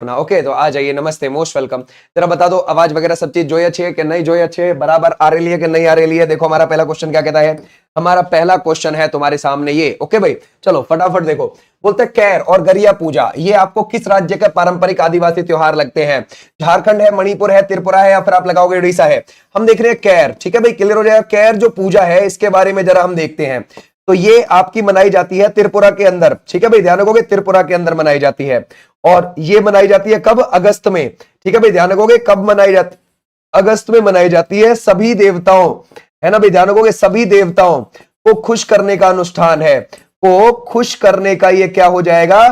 ना ओके तो आ जाइए, नमस्ते, मोस्ट वेलकम। जरा बता दो आवाज वगैरह सब चीज जो है अच्छी है कि नहीं, जो है अच्छे बराबर आ रही है कि नहीं आ रही है। देखो हमारा पहला क्वेश्चन क्या कहता है, हमारा पहला क्वेश्चन है तुम्हारे सामने ये। ओके भाई चलो फटाफट देखो। बोलते हैं कैर और गरिया पूजा ये आपको किस राज्य के पारंपरिक आदिवासी त्योहार लगते हैं? झारखंड है, मणिपुर है, त्रिपुरा है, या फिर आप लगाओगे उड़ीसा है। हम देख रहे हैं कैर, ठीक है भाई, क्लियर हो जाएगा। कैर जो पूजा है इसके बारे में जरा हम देखते हैं। तो ये आपकी मनाई जाती है त्रिपुरा के अंदर, ठीक है भाई, ध्यान रखोगे त्रिपुरा के अंदर मनाई जाती है। और ये मनाई जाती है कब? अगस्त में, ठीक है भाई, ध्यान रखोगे कब मनाई जाती, अगस्त में मनाई जाती है। सभी देवताओं, है ना भाई, ध्यान रखोगे सभी देवताओं को खुश करने का अनुष्ठान है। को खुश करने का ये क्या हो जाएगा?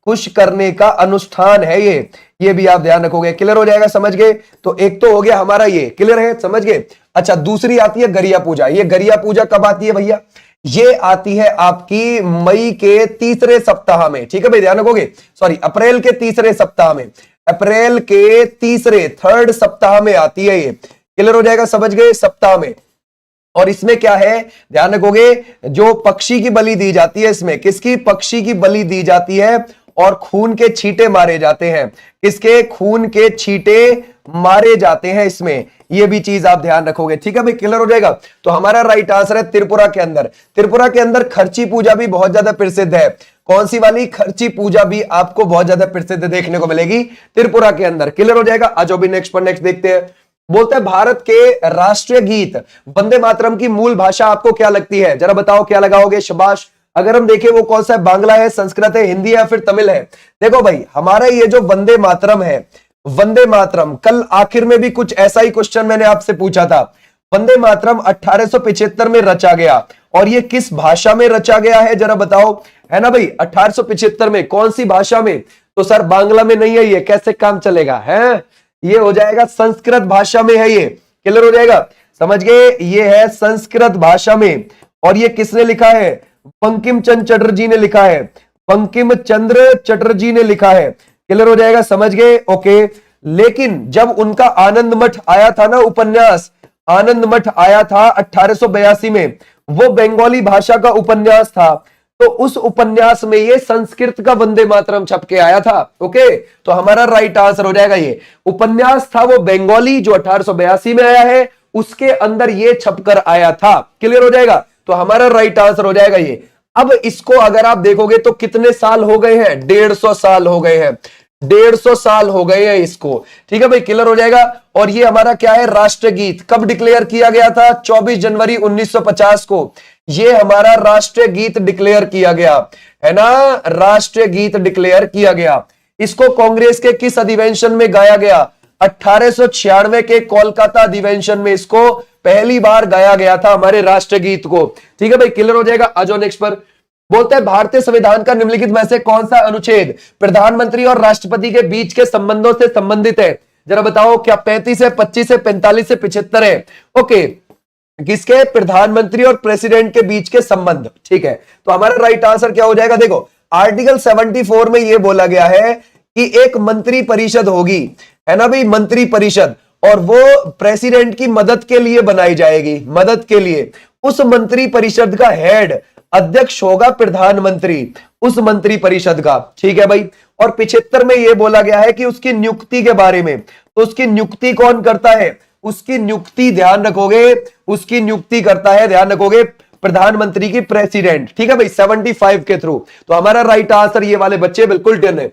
खुश करने का अनुष्ठान है ये भी आप ध्यान रखोगे। क्लियर हो जाएगा, समझ गए? तो एक तो हो गया हमारा ये, क्लियर है, समझ गए। अच्छा दूसरी आती है गरिया पूजा। ये गरिया पूजा कब आती है भैया? ये आती है आपकी मई के तीसरे सप्ताह में, ठीक है भाई, ध्यान रखोगे, सॉरी अप्रैल के तीसरे सप्ताह में, अप्रैल के तीसरे थर्ड सप्ताह में आती है ये। क्लियर हो जाएगा, समझ गए, सप्ताह में। और इसमें क्या है ध्यान रखोगे, जो पक्षी की बलि दी जाती है इसमें, किसकी? पक्षी की बलि दी जाती है और खून के छींटे मारे जाते हैं। किसके? खून के छींटे मारे जाते हैं इसमें, ये भी चीज आप ध्यान रखोगे, ठीक है भाई, क्लियर हो जाएगा। तो हमारा राइट आंसर है त्रिपुरा के अंदर। त्रिपुरा के अंदर खर्ची पूजा भी बहुत ज्यादा प्रसिद्ध है। कौन सी वाली? खर्ची पूजा भी आपको बहुत ज्यादा प्रसिद्ध देखने को मिलेगी त्रिपुरा के अंदर। क्लियर हो जाएगा, आज भी नेक्स्ट पर नेक्स्ट देखते हैं। बोलते हैं भारत के राष्ट्रीय गीत वंदे मातरम की मूल भाषा आपको क्या लगती है? जरा बताओ क्या लगाओगे, शाबाश। अगर हम देखें वो कौन सा है, बांग्ला है, संस्कृत है, हिंदी है, या फिर तमिल है। देखो भाई हमारा ये जो वंदे मातरम है, वंदे मातरम, कल आखिर में भी कुछ ऐसा ही क्वेश्चन मैंने आपसे पूछा था। वंदे मातरम 1875 में रचा गया, और ये किस भाषा में रचा गया है जरा बताओ, है ना भाई, 1875 में कौन सी भाषा में? तो सर बांग्ला में नहीं है, ये कैसे काम चलेगा है? ये हो जाएगा संस्कृत भाषा में है ये। क्लियर हो जाएगा, समझ गए, ये है संस्कृत भाषा में। और ये किसने लिखा है? बंकिम चंद्र चटर्जी ने लिखा है, बंकिम चंद्र चटर्जी ने लिखा है। क्लियर हो जाएगा, समझ गए, ओके। लेकिन जब उनका आनंद मठ आया था ना, उपन्यास आनंद मठ आया था 1882 में, वो बंगाली भाषा का उपन्यास था। तो उस उपन्यास में ये संस्कृत का वंदे मातरम छप के आया था। ओके, तो हमारा राइट आंसर हो जाएगा ये। उपन्यास था वो बंगाली जो 1882 में आया है, उसके अंदर ये छपकर आया था। क्लियर हो जाएगा, तो हमारा राइट आंसर हो जाएगा ये। अब इसको अगर आप देखोगे तो कितने साल हो गए हैं? 150 साल हो गए हैं, 150 साल हो गए हैं इसको, ठीक है भाई, क्लियर हो जाएगा। और ये हमारा क्या है? राष्ट्रगीत कब डिक्लेयर किया गया था? 24 जनवरी 1950 को ये हमारा राष्ट्रीय गीत डिक्लेयर किया गया, है ना, राष्ट्रीय गीत डिक्लेयर किया गया। इसको कांग्रेस के किस अधिवेशन में गाया गया? 1896 के कोलकाता अधिवेशन में इसको पहली बार गाया गया था, हमारे राष्ट्रीय गीत को, ठीक है भाई, क्लियर हो जाएगा। आ जाओ नेक्स्ट पर। बोलते हैं भारतीय संविधान का निम्नलिखित में से कौन सा अनुच्छेद प्रधानमंत्री और राष्ट्रपति के बीच के संबंधों से संबंधित है? जरा बताओ, क्या 35 है, 25 है, 45 से 75 है? ओके, किसके? प्रधानमंत्री और प्रेसिडेंट के बीच के संबंध, ठीक है। तो हमारा राइट आंसर क्या हो जाएगा? देखो आर्टिकल 74 में यह बोला गया है कि एक मंत्री परिषद होगी, है ना भाई, मंत्री परिषद, और वो प्रेसिडेंट की मदद के लिए बनाई जाएगी, मदद के लिए। उस मंत्री परिषद का हेड, अध्यक्ष होगा प्रधानमंत्री उस मंत्री परिषद का, ठीक है भाई। और 75 में यह बोला गया है कि उसकी नियुक्ति के बारे में, तो उसकी नियुक्ति कौन करता है? उसकी नियुक्ति ध्यान रखोगे, उसकी नियुक्ति करता है, ध्यान रखोगे, प्रधानमंत्री की प्रेसिडेंट, ठीक है भाई, 75 के थ्रू। तो हमारा राइट आंसर ये वाले बच्चे बिल्कुल टन है।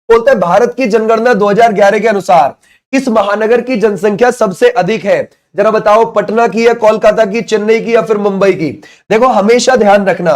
बोलते हैं भारत की जनगणना 2011 के अनुसार किस महानगर की जनसंख्या सबसे अधिक है? जरा बताओ, पटना की या कोलकाता की, चेन्नई की, या फिर मुंबई की? देखो हमेशा ध्यान रखना,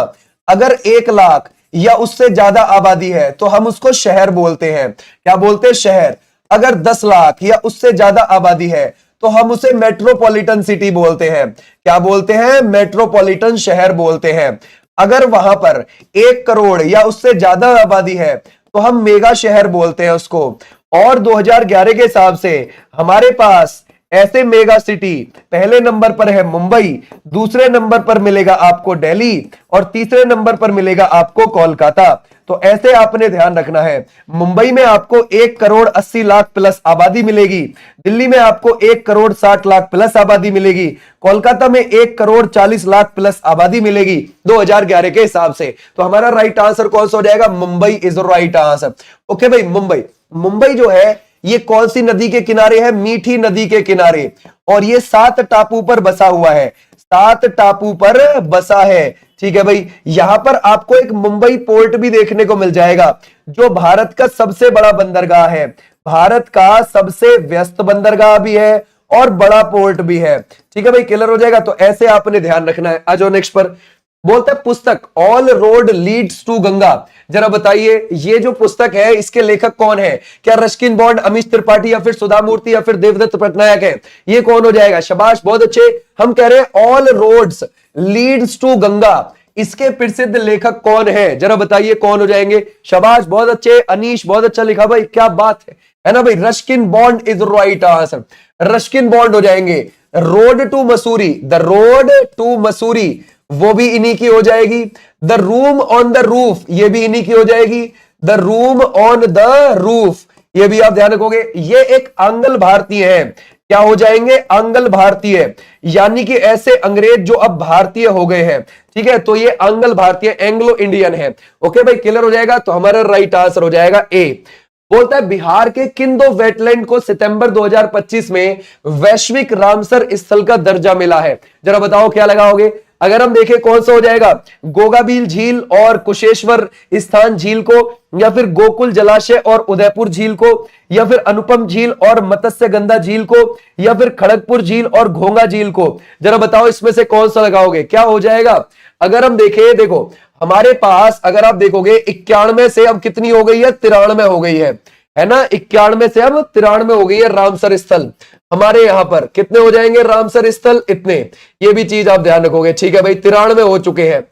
अगर 1 लाख या उससे ज्यादा आबादी है तो हम उसको शहर बोलते हैं। क्या बोलते हैं? शहर। अगर 10 लाख या उससे ज्यादा आबादी है तो हम उसे मेट्रोपॉलिटन सिटी बोलते हैं। क्या बोलते हैं? मेट्रोपॉलिटन शहर बोलते हैं। अगर वहां पर 1 करोड़ या उससे ज्यादा आबादी है तो हम मेगा शहर बोलते हैं उसको। और 2011 के हिसाब से हमारे पास ऐसे मेगा सिटी, पहले नंबर पर है मुंबई, दूसरे नंबर पर मिलेगा आपको दिल्ली, और तीसरे नंबर पर मिलेगा आपको कोलकाता। तो ऐसे आपने ध्यान रखना है, मुंबई में आपको 1 करोड़ 80 लाख प्लस आबादी मिलेगी, दिल्ली में आपको 1 करोड़ 60 लाख प्लस आबादी मिलेगी, कोलकाता में 1 करोड़ 40 लाख प्लस आबादी मिलेगी 2011 के हिसाब से। तो हमारा राइट आंसर कौन सा हो जाएगा? Mumbai is right answer. Okay भाई, मुंबई। मुंबई जो है ये कौन सी नदी के किनारे है? मीठी नदी के किनारे, और ये 7 टापू पर बसा हुआ है, 7 टापू पर बसा है। ठीक है भाई, यहां पर आपको एक मुंबई पोर्ट भी देखने को मिल जाएगा, जो भारत का सबसे बड़ा बंदरगाह है, भारत का सबसे व्यस्त बंदरगाह भी है और बड़ा पोर्ट भी है। ठीक है भाई, क्लियर हो जाएगा। तो ऐसे आपने ध्यान रखना है। आ जाओ नेक्स्ट पर। बोलते हैं पुस्तक all road leads to Ganga, जरा बताइए ये जो पुस्तक है इसके लेखक कौन है? क्या रस्किन बॉन्ड, अमीश त्रिपाठी, या फिर सुधा मूर्ति, या फिर देवदत्त पटनायक है? ये कौन हो जाएगा? शाबाश, बहुत अच्छे। हम कह रहे हैं all roads leads to Ganga, इसके प्रसिद्ध लेखक कौन है? जरा बताइए कौन हो जाएंगे? शाबाश, बहुत अच्छे अनीश, बहुत अच्छा लिखा भाई, क्या बात है ना भाई। Ruskin Bond is right answer, Ruskin Bond हो जाएंगे। Road to Mussoorie, the road to Mussoorie वो भी इन्हीं की हो जाएगी। The room on the roof ये भी इन्हीं की हो जाएगी। The room on the roof ये भी आप ध्यान रखोगे। ये एक आंग्ल भारतीय है, क्या हो जाएंगे? आंग्ल भारतीय, यानी कि ऐसे अंग्रेज जो अब भारतीय हो गए हैं। ठीक है, तो ये आंग्ल भारतीय, एंग्लो इंडियन है। ओके भाई, क्लियर हो जाएगा। तो हमारा राइट आंसर हो जाएगा ए। बोलता है बिहार के किन 2 वेटलैंड को सितंबर 2025 में वैश्विक रामसर स्थल का दर्जा मिला है? जरा बताओ क्या लगाओगे? अगर हम देखें कौन सा हो जाएगा? गोगाबील झील और कुशेश्वर स्थान झील को, या फिर गोकुल जलाशय और उदयपुर झील को, या फिर अनुपम झील और मत्स्यगंधा झील को, या फिर खड़गपुर झील और घोंगा झील को? जरा बताओ इसमें से कौन सा लगाओगे? क्या हो जाएगा? अगर हम देखें, देखो हमारे पास अगर आप देखोगे 91 से अब कितनी हो गई है? 93 हो गई है ना। 91 से अब 93 हो गई है रामसर स्थल। हमारे यहां पर कितने हो जाएंगे रामसर स्थल? इतने। ये भी चीज आप ध्यान रखोगे। ठीक है भाई, 93 हो चुके हैं।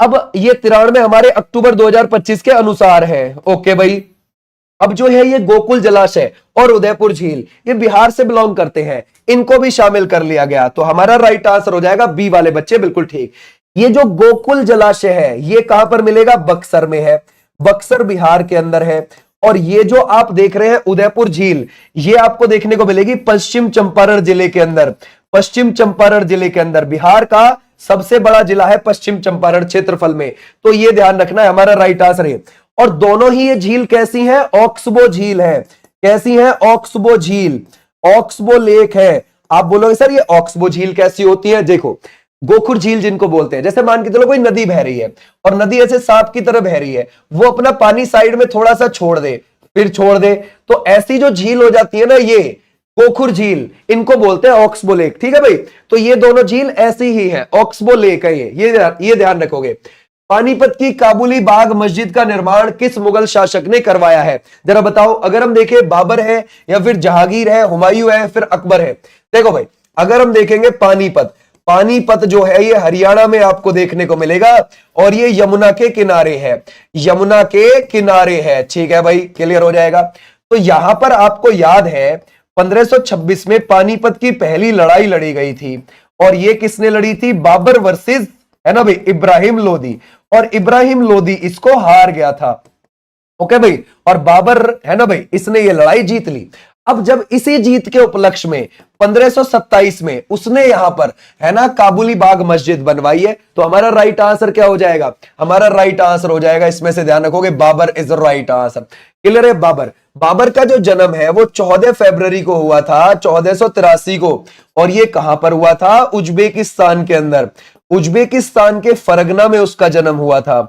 अब ये 93 हमारे अक्टूबर 2025 के अनुसार है। ओके भाई, अब जो है ये गोकुल जलाशय और उदयपुर झील ये बिहार से बिलोंग करते हैं, इनको भी शामिल कर लिया गया। तो हमारा राइट आंसर हो जाएगा बी वाले बच्चे, बिल्कुल ठीक। ये जो गोकुल जलाशय है ये कहां पर मिलेगा? बक्सर में है, बक्सर बिहार के अंदर है। और ये जो आप देख रहे हैं उदयपुर झील, ये आपको देखने को मिलेगी पश्चिम चंपारण जिले के अंदर, पश्चिम चंपारण जिले के अंदर। बिहार का सबसे बड़ा जिला है पश्चिम चंपारण क्षेत्रफल में, तो ये ध्यान रखना है, हमारा राइट आंसर है। और दोनों ही ये झील कैसी है? ऑक्सबो झील है। कैसी है? ऑक्सबो झील, ऑक्सबो लेक है। आप बोलोगे सर ये ऑक्सबो झील कैसी होती है? देखो गोखुर झील जिनको बोलते हैं, जैसे मान के चलो कोई नदी बह रही है और नदी ऐसे सांप की तरह बह रही है, वो अपना पानी साइड में थोड़ा सा छोड़ दे फिर छोड़ दे, तो ऐसी जो झील हो जाती है ना ये गोखुर झील, इनको बोलते हैं ऑक्सबो लेक। ठीक है भाई, तो ये दोनों झील ऐसी ही है, ऑक्सबो लेक है ये ध्यान रखोगे। पानीपत की काबुली बाग मस्जिद का निर्माण किस मुगल शासक ने करवाया है? जरा बताओ। अगर हम देखें बाबर है, या फिर जहांगीर है, हुमायूं है, फिर अकबर है। देखो भाई, अगर हम देखेंगे पानीपत, पानीपत जो है ये हरियाणा में आपको देखने को मिलेगा, और ये यमुना के किनारे है, यमुना के किनारे है। ठीक है भाई, क्लियर हो जाएगा। तो यहां पर आपको याद है 1526 में पानीपत की पहली लड़ाई लड़ी गई थी, और ये किसने लड़ी थी? बाबर वर्सेस, है ना भाई, इब्राहिम लोदी। और इब्राहिम लोदी इसको हार गया था। ओके भाई, और बाबर है ना भाई, इसने ये लड़ाई जीत ली। अब जब इसी जीत के उपलक्ष्य में 1527 में उसने यहां पर, है ना, काबुली बाग मस्जिद बनवाई है। तो हमारा राइट आंसर क्या हो जाएगा? हमारा राइट आंसर हो जाएगा, इसमें से ध्यान रखोगे, Babar is right answer. Clear है? बाबर, बाबर का जो जन्म है वो 14 फरवरी को हुआ था 1483 को, और ये कहां पर हुआ था? उज्बेकिस्तान के अंदर, उज्बेकिस्तान के फरगना में उसका जन्म हुआ था,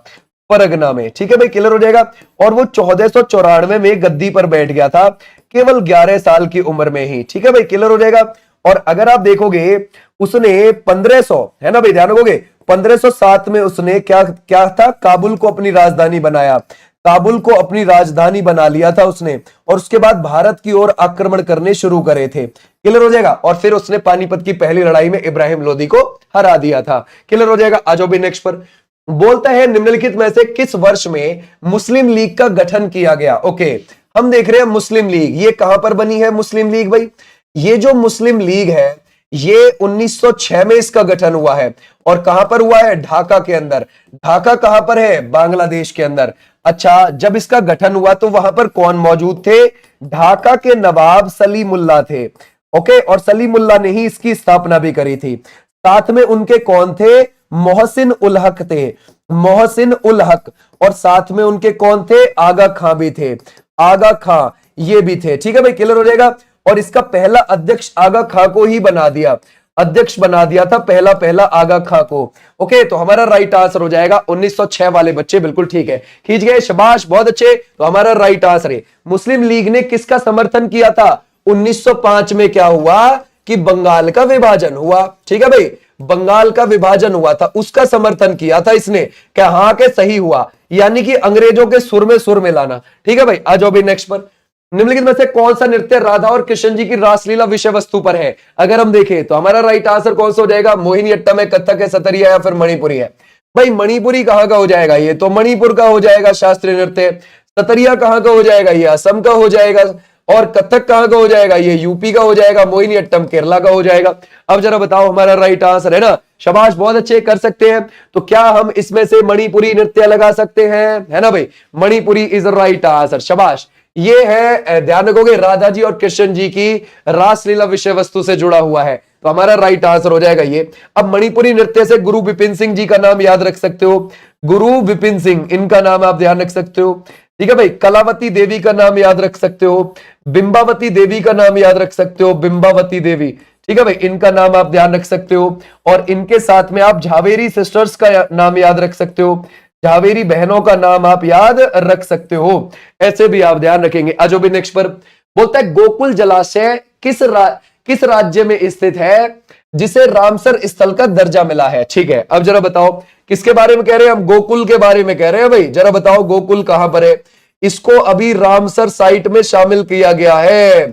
फरगना में। ठीक है भाई, क्लियर हो जाएगा। और वो 1494 में गद्दी पर बैठ गया था, केवल 11 साल की उम्र में ही। ठीक है भाई, क्लियर हो जाएगा। और अगर आप देखोगे उसने 1500, है ना भाई, ध्यान रखोगे, 1507 में उसने क्या था? काबुल को अपनी राजधानी बनाया, काबुल को अपनी राजधानी बना लिया था उसने, और उसके बाद भारत की ओर आक्रमण करने शुरू करे थे। क्लियर हो जाएगा। और फिर उसने पानीपत की पहली लड़ाई में इब्राहिम लोदी को हरा दिया था। क्लियर हो जाएगा। आज भी नेक्स्ट पर बोलता है निम्नलिखित में से किस वर्ष में मुस्लिम लीग का गठन किया गया? ओके, हम देख रहे हैं मुस्लिम लीग, ये कहां पर बनी है मुस्लिम लीग भाई? ये जो मुस्लिम लीग है ये 1906 में इसका गठन हुआ है, और कहां पर हुआ है? ढाका के अंदर। ढाका कहां पर है? बांग्लादेश के अंदर। अच्छा, जब इसका गठन हुआ तो वहां पर कौन मौजूद थे? ढाका के नवाब सलीमुल्लाह थे। ओके, और सलीमुल्लाह ने ही इसकी स्थापना भी करी थी। साथ में उनके कौन थे? मोहसिन उल हक थे, मोहसिन उल हक। और साथ में उनके कौन थे? आगा खां भी थे। आगा खां ये भी थे। ठीक है भाई, क्लियर हो जाएगा। और इसका पहला अध्यक्ष आगा खां को ही बना दिया, अध्यक्ष बना दिया था पहला आगा खां को। ओके, तो हमारा राइट आंसर हो जाएगा 1906 वाले बच्चे, बिल्कुल ठीक है, खींच गए, शाबाश, बहुत अच्छे। तो हमारा राइट आंसर है मुस्लिम लीग ने किसका समर्थन किया था? 1905 में क्या हुआ कि बंगाल का विभाजन हुआ। ठीक है भाई, बंगाल का विभाजन हुआ था, उसका समर्थन किया था इसने। क्या हाँ के सही हुआ, यानी कि अंग्रेजों के सुर में लाना। ठीक है भाई, आ जाओ भाई नेक्स्ट पर। निम्नलिखित में से कौन सा नृत्य राधा और कृष्ण जी की रासलीला विषय वस्तु पर है? अगर हम देखें तो हमारा राइट आंसर कौन सा हो जाएगा? मोहिनीअट्टम है, कथक है, सतरिया या फिर मणिपुरी है? भाई मणिपुरी कहां का हो जाएगा? ये तो मणिपुर का हो जाएगा शास्त्रीय नृत्य। सतरिया कहां का हो जाएगा? ये असम का हो जाएगा। और कथक कहां का हो जाएगा? ये यूपी का हो जाएगा। मोहिनीअट्टम केरला का हो जाएगा। अब जरा बताओ हमारा राइट आंसर है ना, शाबाश, बहुत अच्छे, कर सकते हैं। तो क्या हम इसमें से मणिपुरी नृत्य लगा सकते हैं? है ना भाई, मणिपुरी इज राइट आंसर, शाबाश। ये है, ध्यान रखोगे, राधा जी और कृष्ण जी की रासलीला विषय वस्तु से जुड़ा हुआ है, तो हमारा राइट आंसर हो जाएगा ये। अब मणिपुरी नृत्य से गुरु विपिन सिंह जी का नाम याद रख सकते हो, गुरु विपिन सिंह, इनका नाम आप ध्यान रख सकते हो। ठीक है भाई, कलावती देवी का नाम याद रख सकते हो, बिंबावती देवी का नाम याद रख सकते हो, बिंबावती देवी। ठीक है भाई, इनका नाम आप ध्यान रख सकते हो। और इनके साथ में आप झावेरी सिस्टर्स का नाम याद रख सकते हो, झावेरी बहनों का नाम आप याद रख सकते हो, ऐसे भी आप ध्यान रखेंगे। अजो भी नेक्स्ट पर बोलता है गोकुल जलाशय किस राज्य में स्थित है जिसे रामसर स्थल का दर्जा मिला है? ठीक है, अब जरा बताओ किसके बारे में कह रहे हैं हम? गोकुल के बारे में कह रहे हैं भाई। जरा बताओ गोकुल कहां पर है? इसको अभी रामसर साइट में शामिल किया गया है,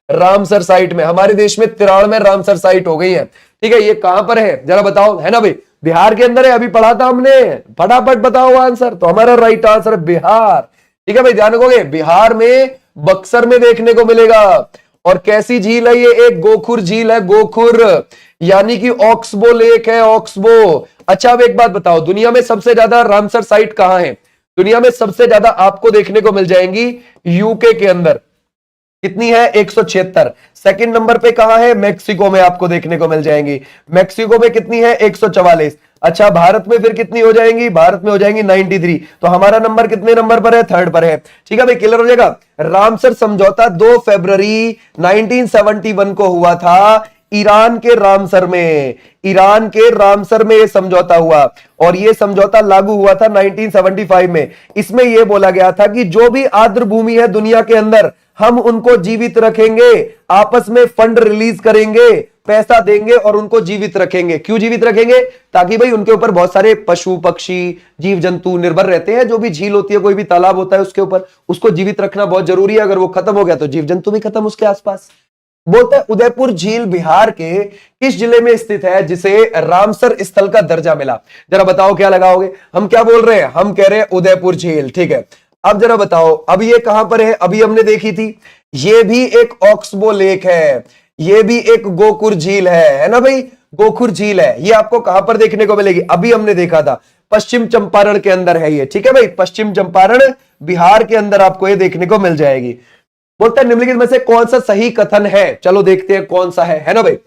रामसर साइट में। हमारे देश में 93 रामसर साइट हो गई है। ठीक है, ये कहां पर है जरा बताओ, है ना भाई? बिहार के अंदर है, अभी पढ़ा था हमने, फटाफट बताओ आंसर। तो हमारा राइट आंसर है बिहार। ठीक है भाई, ध्यान रखोगे, बिहार में बक्सर में देखने को मिलेगा। और कैसी झील है ये? एक गोखुर झील है, गोखुर, यानी कि ऑक्सबो लेक है, ऑक्सबो। अच्छा, अब एक बात बताओ, दुनिया में सबसे ज्यादा रामसर साइट कहां है? दुनिया में सबसे ज्यादा आपको देखने को मिल जाएंगी यूके के अंदर। कितनी है? 176। सेकंड नंबर पे कहां है? मैक्सिको में आपको देखने को मिल जाएंगी। मैक्सिको में कितनी है? 144। अच्छा, भारत में फिर कितनी हो जाएंगी? भारत में हो जाएंगी 93। तो हमारा नंबर कितने नंबर पर है? थर्ड पर है। ठीक है भाई, क्लियर हो जाएगा। रामसर समझौता 2 फरवरी 1971 को हुआ था ईरान के रामसर में, ईरान के रामसर में यह समझौता हुआ। और यह समझौता लागू हुआ था 1975 में। इसमें यह बोला गया था कि जो भी आर्द्र भूमि है दुनिया के अंदर, हम उनको जीवित रखेंगे, आपस में फंड रिलीज करेंगे, पैसा देंगे और उनको जीवित रखेंगे। क्यों जीवित रखेंगे? ताकि भाई उनके ऊपर बहुत सारे पशु पक्षी जीव जंतु निर्भर रहते हैं। जो भी झील होती है, कोई भी तालाब होता है, उसके ऊपर उसको जीवित रखना बहुत जरूरी है। अगर वो खत्म हो गया तो जीव जंतु भी खत्म उसके आसपास। बोलते हैं उदयपुर झील बिहार के किस जिले में स्थित है जिसे रामसर स्थल का दर्जा मिला? जरा बताओ क्या लगाओगे? हम क्या बोल रहे हैं? हम कह रहे हैं उदयपुर झील। ठीक है, अब जरा बताओ, अब ये कहां पर है? अभी हमने देखी थी, ये भी एक ऑक्सबो लेक है, ये भी एक गोकुर झील है ना भाई? गोकुर झील है, ये आपको कहां पर देखने को मिलेगी? अभी हमने देखा था, पश्चिम चंपारण के अंदर है ये। ठीक है भाई, पश्चिम चंपारण बिहार के अंदर आपको ये देखने को मिल जाएगी। बोलता है निम्नलिखित में से कौन सा सही कथन है? चलो देखते हैं कौन सा है ना भाई?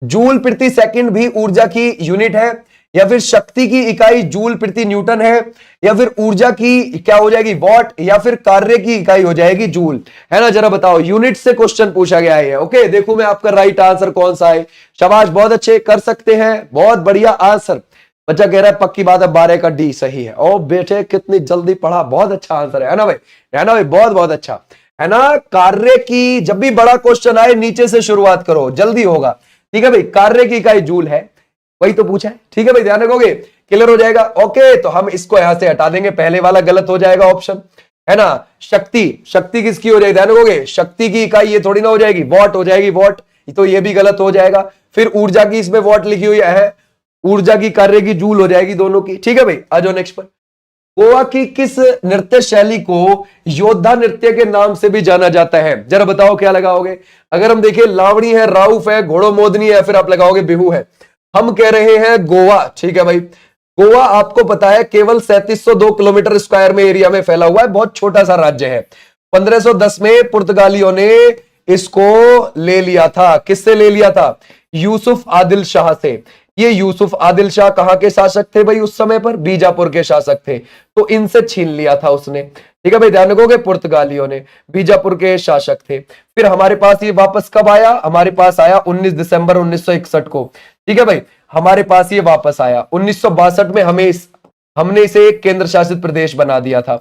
जूल प्रति सेकंड भी ऊर्जा की यूनिट है, या फिर शक्ति की इकाई जूल प्रति न्यूटन है, या फिर ऊर्जा की क्या हो जाएगी? वॉट, या फिर कार्य की इकाई हो जाएगी जूल, है ना? जरा बताओ, यूनिट से क्वेश्चन पूछा गया है। ओके, देखो मैं आपका राइट आंसर कौन सा है। शाबाश, बहुत अच्छे, कर सकते हैं, बहुत बढ़िया आंसर। बच्चा कह रहा है पक्की बात है 12 का डी सही है। ओ बेटे कितनी जल्दी पढ़ा, बहुत अच्छा आंसर है ना भाई? है ना भाई? बहुत बहुत अच्छा है ना। कार्य की जब भी बड़ा क्वेश्चन आए नीचे से शुरुआत करो, जल्दी होगा। ठीक है भाई, कार्य की इकाई जूल है, वही तो पूछा है। ठीक है भाई, ध्यान रखोगे, क्लियर हो जाएगा। ओके, तो हम इसको यहां से हटा देंगे, पहले वाला गलत हो जाएगा ऑप्शन, है ना? शक्ति किसकी हो जाएगी? ध्यान रखोगे, शक्ति की इकाई ये थोड़ी ना हो जाएगी, वॉट हो जाएगी, वॉट, तो ये भी गलत हो जाएगा। फिर ऊर्जा की इसमें वॉट लिखी हुई है, ऊर्जा की कार्य की जूल हो जाएगी दोनों की। ठीक है भाई, आ जाओ नेक्स्ट पर। गोवा की किस नृत्य शैली को योद्धा नृत्य के नाम से भी जाना जाता है? जरा बताओ क्या लगाओगे? अगर हम देखें, लावणी है, राउफ है, घोड़ो मोदनी है, फिर आप लगाओगे बिहू है। हम कह रहे हैं गोवा। ठीक है भाई, गोवा आपको पता है केवल 3702 किलोमीटर स्क्वायर में एरिया में फैला हुआ है, बहुत छोटा सा राज्य है। 1510 में पुर्तगालियों ने इसको ले लिया था। किससे ले लिया था? यूसुफ आदिल शाह से। ये यूसुफ आदिल शाह कहां के शासक थे भाई उस समय पर? बीजापुर के शासक थे, तो इनसे छीन लिया था उसने। ठीक है भाई, ध्यान रखोगे, पुर्तगालियों ने, बीजापुर के शासक थे। फिर हमारे पास ये वापस कब आया, हमारे पास आया 19 दिसंबर 1961 को। ठीक है भाई, हमारे पास ये वापस आया 1962 में, हमने इसे एक केंद्र शासित प्रदेश बना दिया था।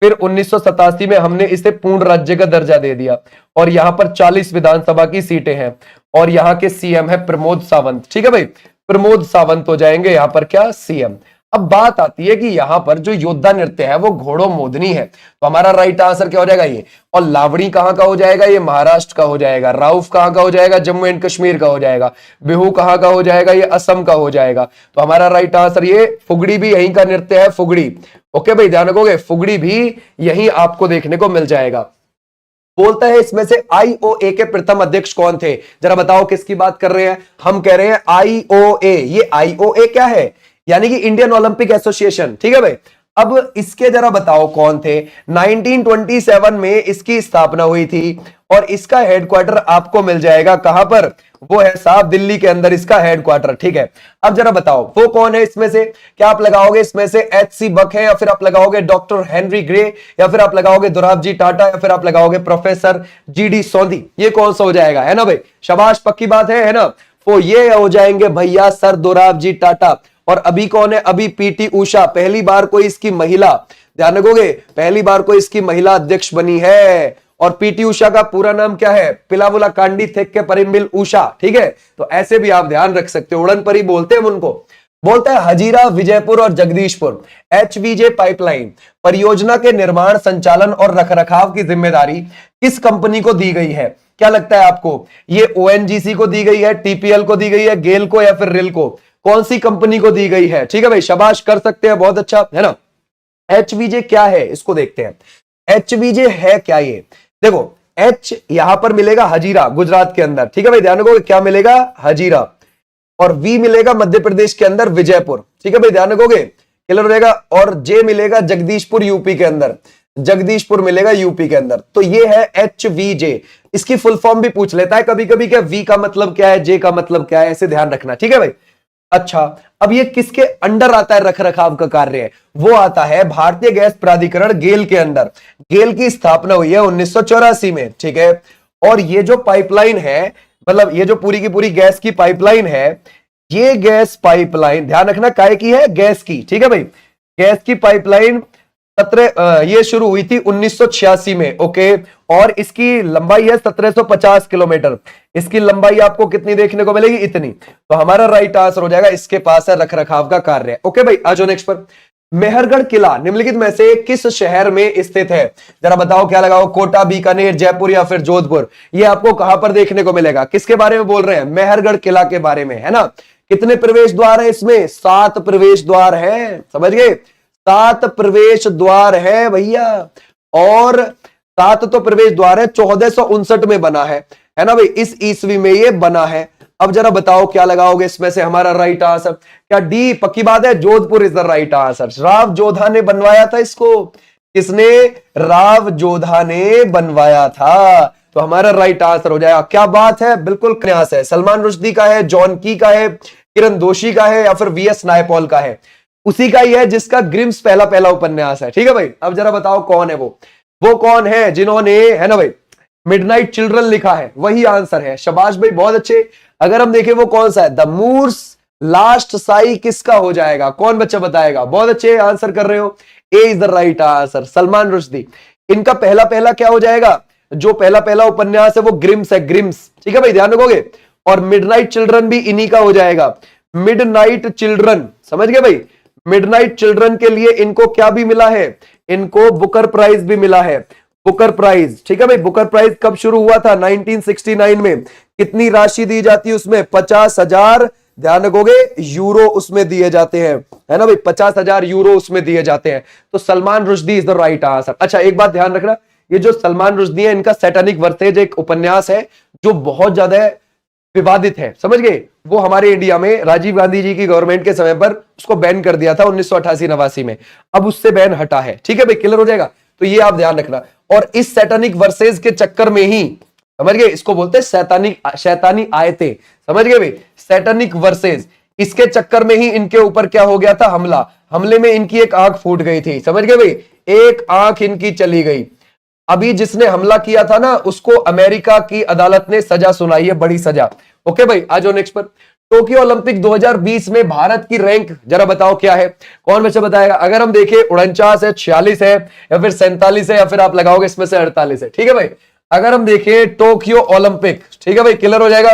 फिर 1987 में हमने इसे पूर्ण राज्य का दर्जा दे दिया, और यहां पर 40 विधानसभा की सीटें हैं, और यहाँ के सीएम है प्रमोद सावंत। ठीक है भाई, प्रमोद सावंत हो जाएंगे यहां पर क्या, सीएम। अब बात आती है कि यहां पर जो योद्धा नृत्य है वो घोड़ों मोदनी है, तो हमारा राइट आंसर क्या हो जाएगा ये। और लावड़ी कहां का हो जाएगा, ये महाराष्ट्र का हो जाएगा। राउफ कहां का हो जाएगा, जम्मू एंड कश्मीर का हो जाएगा। बिहू कहां का हो जाएगा, ये असम का हो जाएगा। तो हमारा राइट आंसर ये, फुगड़ी भी यहीं का नृत्य है, फुगड़ी। ओके भाई, ध्यान रखोगे, फुगड़ी भी यहीं आपको देखने को मिल जाएगा। बोलता है इसमें से आईओए के प्रथम अध्यक्ष कौन थे, जरा बताओ किसकी बात कर रहे हैं। हम कह रहे हैं आईओए। ये आईओए क्या है, यानी कि इंडियन ओलंपिक एसोसिएशन। ठीक है भाई, अब इसके जरा बताओ कौन थे। 1927 में इसकी स्थापना हुई थी, और इसका हेडक्वार्टर आपको मिल जाएगा कहां पर, वो है साहब दिल्ली के अंदर इसका हेडक्वार्टर। ठीक है, अब जरा बताओ वो कौन है इसमें से। क्या आप लगाओगे इसमें से एच.सी. बक है, या फिर आप लगाओगे डॉक्टर हेनरी ग्रे, या फिर आप लगाओगे दोराबजी टाटा, या फिर आप लगाओगे प्रोफेसर जी.डी. सोंधी। ये कौन सा हो जाएगा, है ना भाई, शाबाश, पक्की बात है ना। वो ये हो जाएंगे भैया सर दोराबजी टाटा। और अभी कौन है, अभी पीटी उषा, पहली बार कोई इसकी महिला, ध्यान रखोगे, पहली बार कोई इसकी महिला अध्यक्ष बनी है। और पीटी उषा का पूरा नाम क्या है, पिलावुला कांडी थेक्के परिम्बिल उषा। ठीक है, तो ऐसे भी आप ध्यान रख सकते हो, उड़न परी बोलते हैं उनको। बोलता है हजीरा, विजयपुर और जगदीशपुर एचवीजे पाइपलाइन परियोजना के निर्माण, संचालन और रखरखाव की जिम्मेदारी किस कंपनी को दी गई है। क्या लगता है आपको, ये ओएनजीसी को दी गई है, टीपीएल को दी गई है, गेल को, या फिर रिल को, कौन सी कंपनी को दी गई है। ठीक है भाई, शाबाश, कर सकते हैं, बहुत अच्छा है ना। एचवीजे क्या है, इसको देखते हैं। एचवीजे है क्या ये, देखो एच यहां पर मिलेगा हजीरा गुजरात के अंदर। ठीक है भाई, ध्यान रखोगे, क्या मिलेगा, हजीरा। और वी मिलेगा मध्य प्रदेश के अंदर, विजयपुर। ठीक है भाई, ध्यान रखोगे, क्लियर रहेगा। और जे मिलेगा जगदीशपुर यूपी के अंदर, जगदीशपुर मिलेगा यूपी के अंदर। तो ये है एचवीजे। इसकी फुल फॉर्म भी पूछ लेता है कभी कभी, क्या वी का मतलब क्या है, जे का मतलब क्या है, ऐसे ध्यान रखना। ठीक है भाई, अच्छा, अब ये किसके अंडर आता है रख रखाव का कार्य, वो आता है भारतीय गैस प्राधिकरण गेल के अंदर। गेल की स्थापना हुई है 1984 में। ठीक है, और ये जो पाइपलाइन है, मतलब ये जो पूरी की पूरी गैस की पाइपलाइन है, ये गैस पाइपलाइन ध्यान रखना काय की है, गैस की। ठीक है भाई, गैस की पाइपलाइन ये शुरू हुई थी 1986 में। ओके, और इसकी लंबाई है 1750 किलोमीटर। इसकी लंबाई आपको कितनी देखने को मिलेगी, इतनी। तो हमारा राइट आंसर हो जाएगा, इसके पास है रखरखाव का कार्य। ओके भाई, आ जाओ नेक्स्ट पर। मेहरगढ़ किला निम्नलिखित में से किस शहर में स्थित है, जरा बताओ क्या लगाओ, कोटा, बीकानेर, जयपुर या फिर जोधपुर। ये आपको कहां पर देखने को मिलेगा, किसके बारे में बोल रहे हैं, मेहरगढ़ किला के बारे में, है ना। कितने प्रवेश द्वार है इसमें, 7 प्रवेश द्वार है, समझ गए, 7 प्रवेश द्वार है भैया। और 7 तो प्रवेश द्वार है, 1459 में बना है ना भाई, इस ईस्वी में ये बना है। अब जरा बताओ क्या लगाओगे इसमें से, हमारा राइट आंसर क्या, डी पक्की बात है, Jodhpur is the right answer. Rao Jodha ने बनवाया था इसको, किसने, राव जोधा ने बनवाया था। तो हमारा राइट आंसर हो जाएगा, क्या बात है, बिल्कुल प्रयास है। सलमान रुश्दी का है, जॉन की का है, किरण दोषी का है, या फिर वीएस नायपॉल का है, उसी का ही है जिसका ग्रिम्स पहला पहला उपन्यास है। ठीक है भाई, अब जरा बताओ कौन है वो कौन है जिन्होंने, है ना भाई, मिडनाइट चिल्ड्रन लिखा है, वही आंसर है। शाबाश भाई, बहुत अच्छे। अगर हम देखें वो कौन सा है, द मूर्स लास्ट साई किसका हो जाएगा, कौन बच्चा बताएगा, बहुत अच्छे आंसर कर रहे हो, A is the right answer, Salman Rushdie. इनका पहला पहला क्या हो जाएगा, जो पहला पहला उपन्यास है वो ग्रिम्स है, ग्रिम्स। ठीक है भाई, ध्यान रखोगे। और मिडनाइट चिल्ड्रन भी इन्हीं का हो जाएगा, मिडनाइट चिल्ड्रन, समझ गए भाई। मिडनाइट चिल्ड्रन के लिए इनको क्या भी मिला है, इनको बुकर प्राइज भी मिला है, बुकर प्राइज। ठीक है भाई, बुकर प्राइज कब शुरू हुआ था, 1969 में। कितनी राशि दी जाती है उसमें, 50,000, ध्यान रखोगे, यूरो उसमें दिए जाते हैं, है ना भाई, 50,000 यूरो उसमें दिए जाते हैं। तो Salman Rushdie is the right answer. अच्छा, एक बात ध्यान रखना, ये जो सलमान रुश्दी है, इनका सैटानिक वर्सेज एक उपन्यास है जो बहुत ज्यादा विवादित है, समझ गए। वो हमारे इंडिया में राजीव गांधी जी की गवर्नमेंट के समय पर उसको बैन कर दिया था 1988-89 में, अब उससे बैन हटा है। ठीक है भाई, क्लियर हो जाएगा, तो ये आप ध्यान रखना। और इस सैटानिक वर्सेज के चक्कर में ही, समझ गए, इसको बोलते हैं शैतानी आयतें, समझ गए भाई, सैटानिक वर्सेज। इसके चक्कर में ही इनके ऊपर क्या हो गया था, हमला। हमले में इनकी एक आंख फूट गई थी, समझ गए भाई, एक आंख इनकी चली गई। अभी जिसने हमला किया था ना, उसको अमेरिका की अदालत ने सजा सुनाई है, बड़ी सजा। ओके भाई, आ जाओ नेक्स्ट पर। टोक्यो ओलंपिक 2020 में भारत की रैंक जरा बताओ क्या है, कौन बच्चा बताएगा। अगर हम देखें 49 है, 46 है, या फिर 47 है, या फिर आप लगाओगे इसमें से 48 है। ठीक है भाई, अगर हम देखें टोक्यो ओलंपिक, ठीक है भाई, क्लियर हो जाएगा।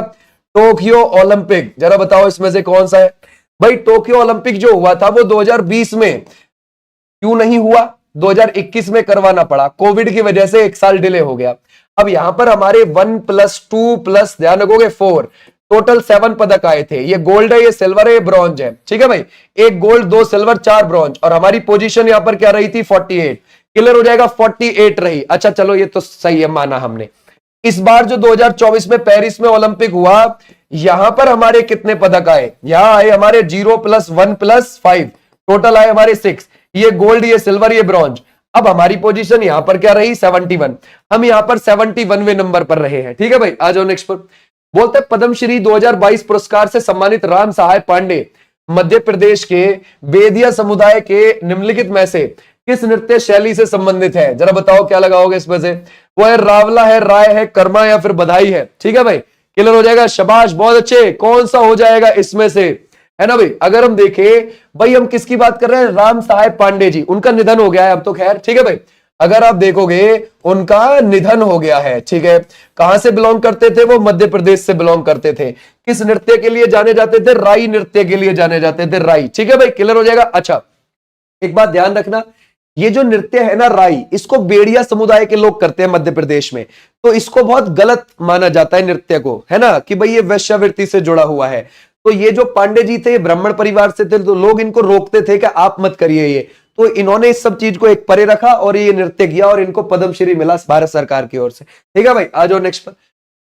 टोक्यो ओलंपिक जरा बताओ इसमें से कौन सा है भाई। टोक्यो ओलंपिक जो हुआ था वो 2020 में क्यों नहीं हुआ, 2021 में करवाना पड़ा, कोविड की वजह से 1 साल डिले हो गया। अब यहां पर हमारे 1+2+ ध्यान रखोगे 4, टोटल 7 पदक आए थे। ये गोल्ड है, ये सिल्वर है, ये ब्रॉन्ज है। ठीक है भाई, 1 गोल्ड 2 सिल्वर 4 ब्रॉन्ज, और हमारी पोजीशन यहां पर क्या रही थी, 48। क्लियर हो जाएगा, 48 रही। अच्छा चलो, ये तो सही है, माना हमने। इस बार जो 2024 में पेरिस में ओलंपिक हुआ, यहां पर हमारे कितने पदक आए, यहां आए हमारे 0+1+5, टोटल आए हमारे 6। ये गोल्ड, ये सिल्वर, ये ब्रॉन्ज। अब हमारी पोजीशन यहां पर क्या रही, 71। हम यहां पर 71वें नंबर पर रहे हैं। ठीक है भाई, आ जाओ नेक्स्ट पर। बोलते हैं पद्मश्री 2022 पुरस्कार से सम्मानित राम सहाय पांडे मध्य प्रदेश के बेदिया समुदाय के निम्नलिखित में से किस नृत्य शैली से संबंधित है, जरा बताओ क्या लगाओगे इसमें से। वो है रावला है, राय है, कर्मा, या फिर बधाई है। ठीक है भाई, क्लियर हो जाएगा, शाबाश, बहुत अच्छे। कौन सा हो जाएगा इसमें से, है ना भाई। अगर हम देखें भाई, हम किसकी बात कर रहे हैं, राम सहाय पांडे जी, उनका निधन हो गया है अब तो, खैर। ठीक है भाई, अगर आप देखोगे उनका निधन हो गया है। ठीक है, कहां से बिलोंग करते थे वो, मध्य प्रदेश से बिलोंग करते थे। किस नृत्य के लिए जाने जाते थे, राई नृत्य के लिए जाने जाते थे, राई। ठीक है भाई, क्लियर हो जाएगा। अच्छा, एक बात ध्यान रखना, ये जो नृत्य है ना राई, इसको बेड़िया समुदाय के लोग करते हैं मध्य प्रदेश में, तो इसको बहुत गलत माना जाता है नृत्य को, है ना, कि भाई ये वैश्यावृत्ति से जुड़ा हुआ है। तो ये जो पांडे जी थे, ब्राह्मण परिवार से थे, तो लोग इनको रोकते थे कि आप मत करिए ये, तो इन्होंने इस सब चीज को एक परे रखा और ये नृत्य किया, और इनको पद्मश्री मिला भारत सरकार की ओर से। ठीक है भाई, आ जाओ नेक्स्ट पर।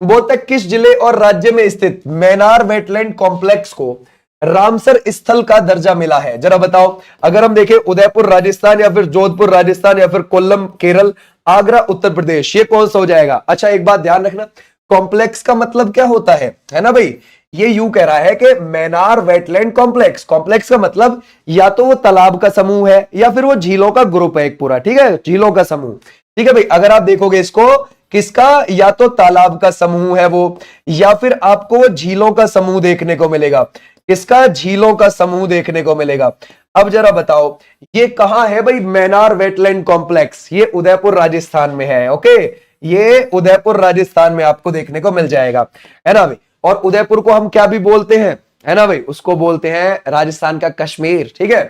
बोलते हैं किस जिले और राज्य में स्थित मैनार वेटलैंड कॉम्प्लेक्स को रामसर स्थल का दर्जा मिला है, जरा बताओ। अगर हम देखें उदयपुर राजस्थान, या फिर जोधपुर राजस्थान, या फिर कोल्लम केरल, आगरा उत्तर प्रदेश, ये कौन सा हो जाएगा। अच्छा, एक बात ध्यान रखना, कॉम्प्लेक्स का मतलब क्या होता है ना भाई। ये यूं कह रहा है कि मैनार वेटलैंड कॉम्प्लेक्स, कॉम्प्लेक्स का मतलब या तो वो तालाब का समूह है, या फिर वो झीलों का ग्रुप है एक पूरा। ठीक है, झीलों का समूह। ठीक है भाई, अगर आप देखोगे इसको, किसका, या तो तालाब का समूह है वो, या फिर आपको वो झीलों का समूह देखने को मिलेगा। इसका झीलों का समूह देखने को मिलेगा। अब जरा बताओ ये कहां है भाई, मैनार वेटलैंड कॉम्प्लेक्स, ये उदयपुर राजस्थान में है। ओके, ये उदयपुर राजस्थान में आपको देखने को मिल जाएगा, है ना भाई। और उदयपुर को हम क्या भी बोलते हैं, है ना भाई, उसको बोलते हैं राजस्थान का कश्मीर। ठीक है,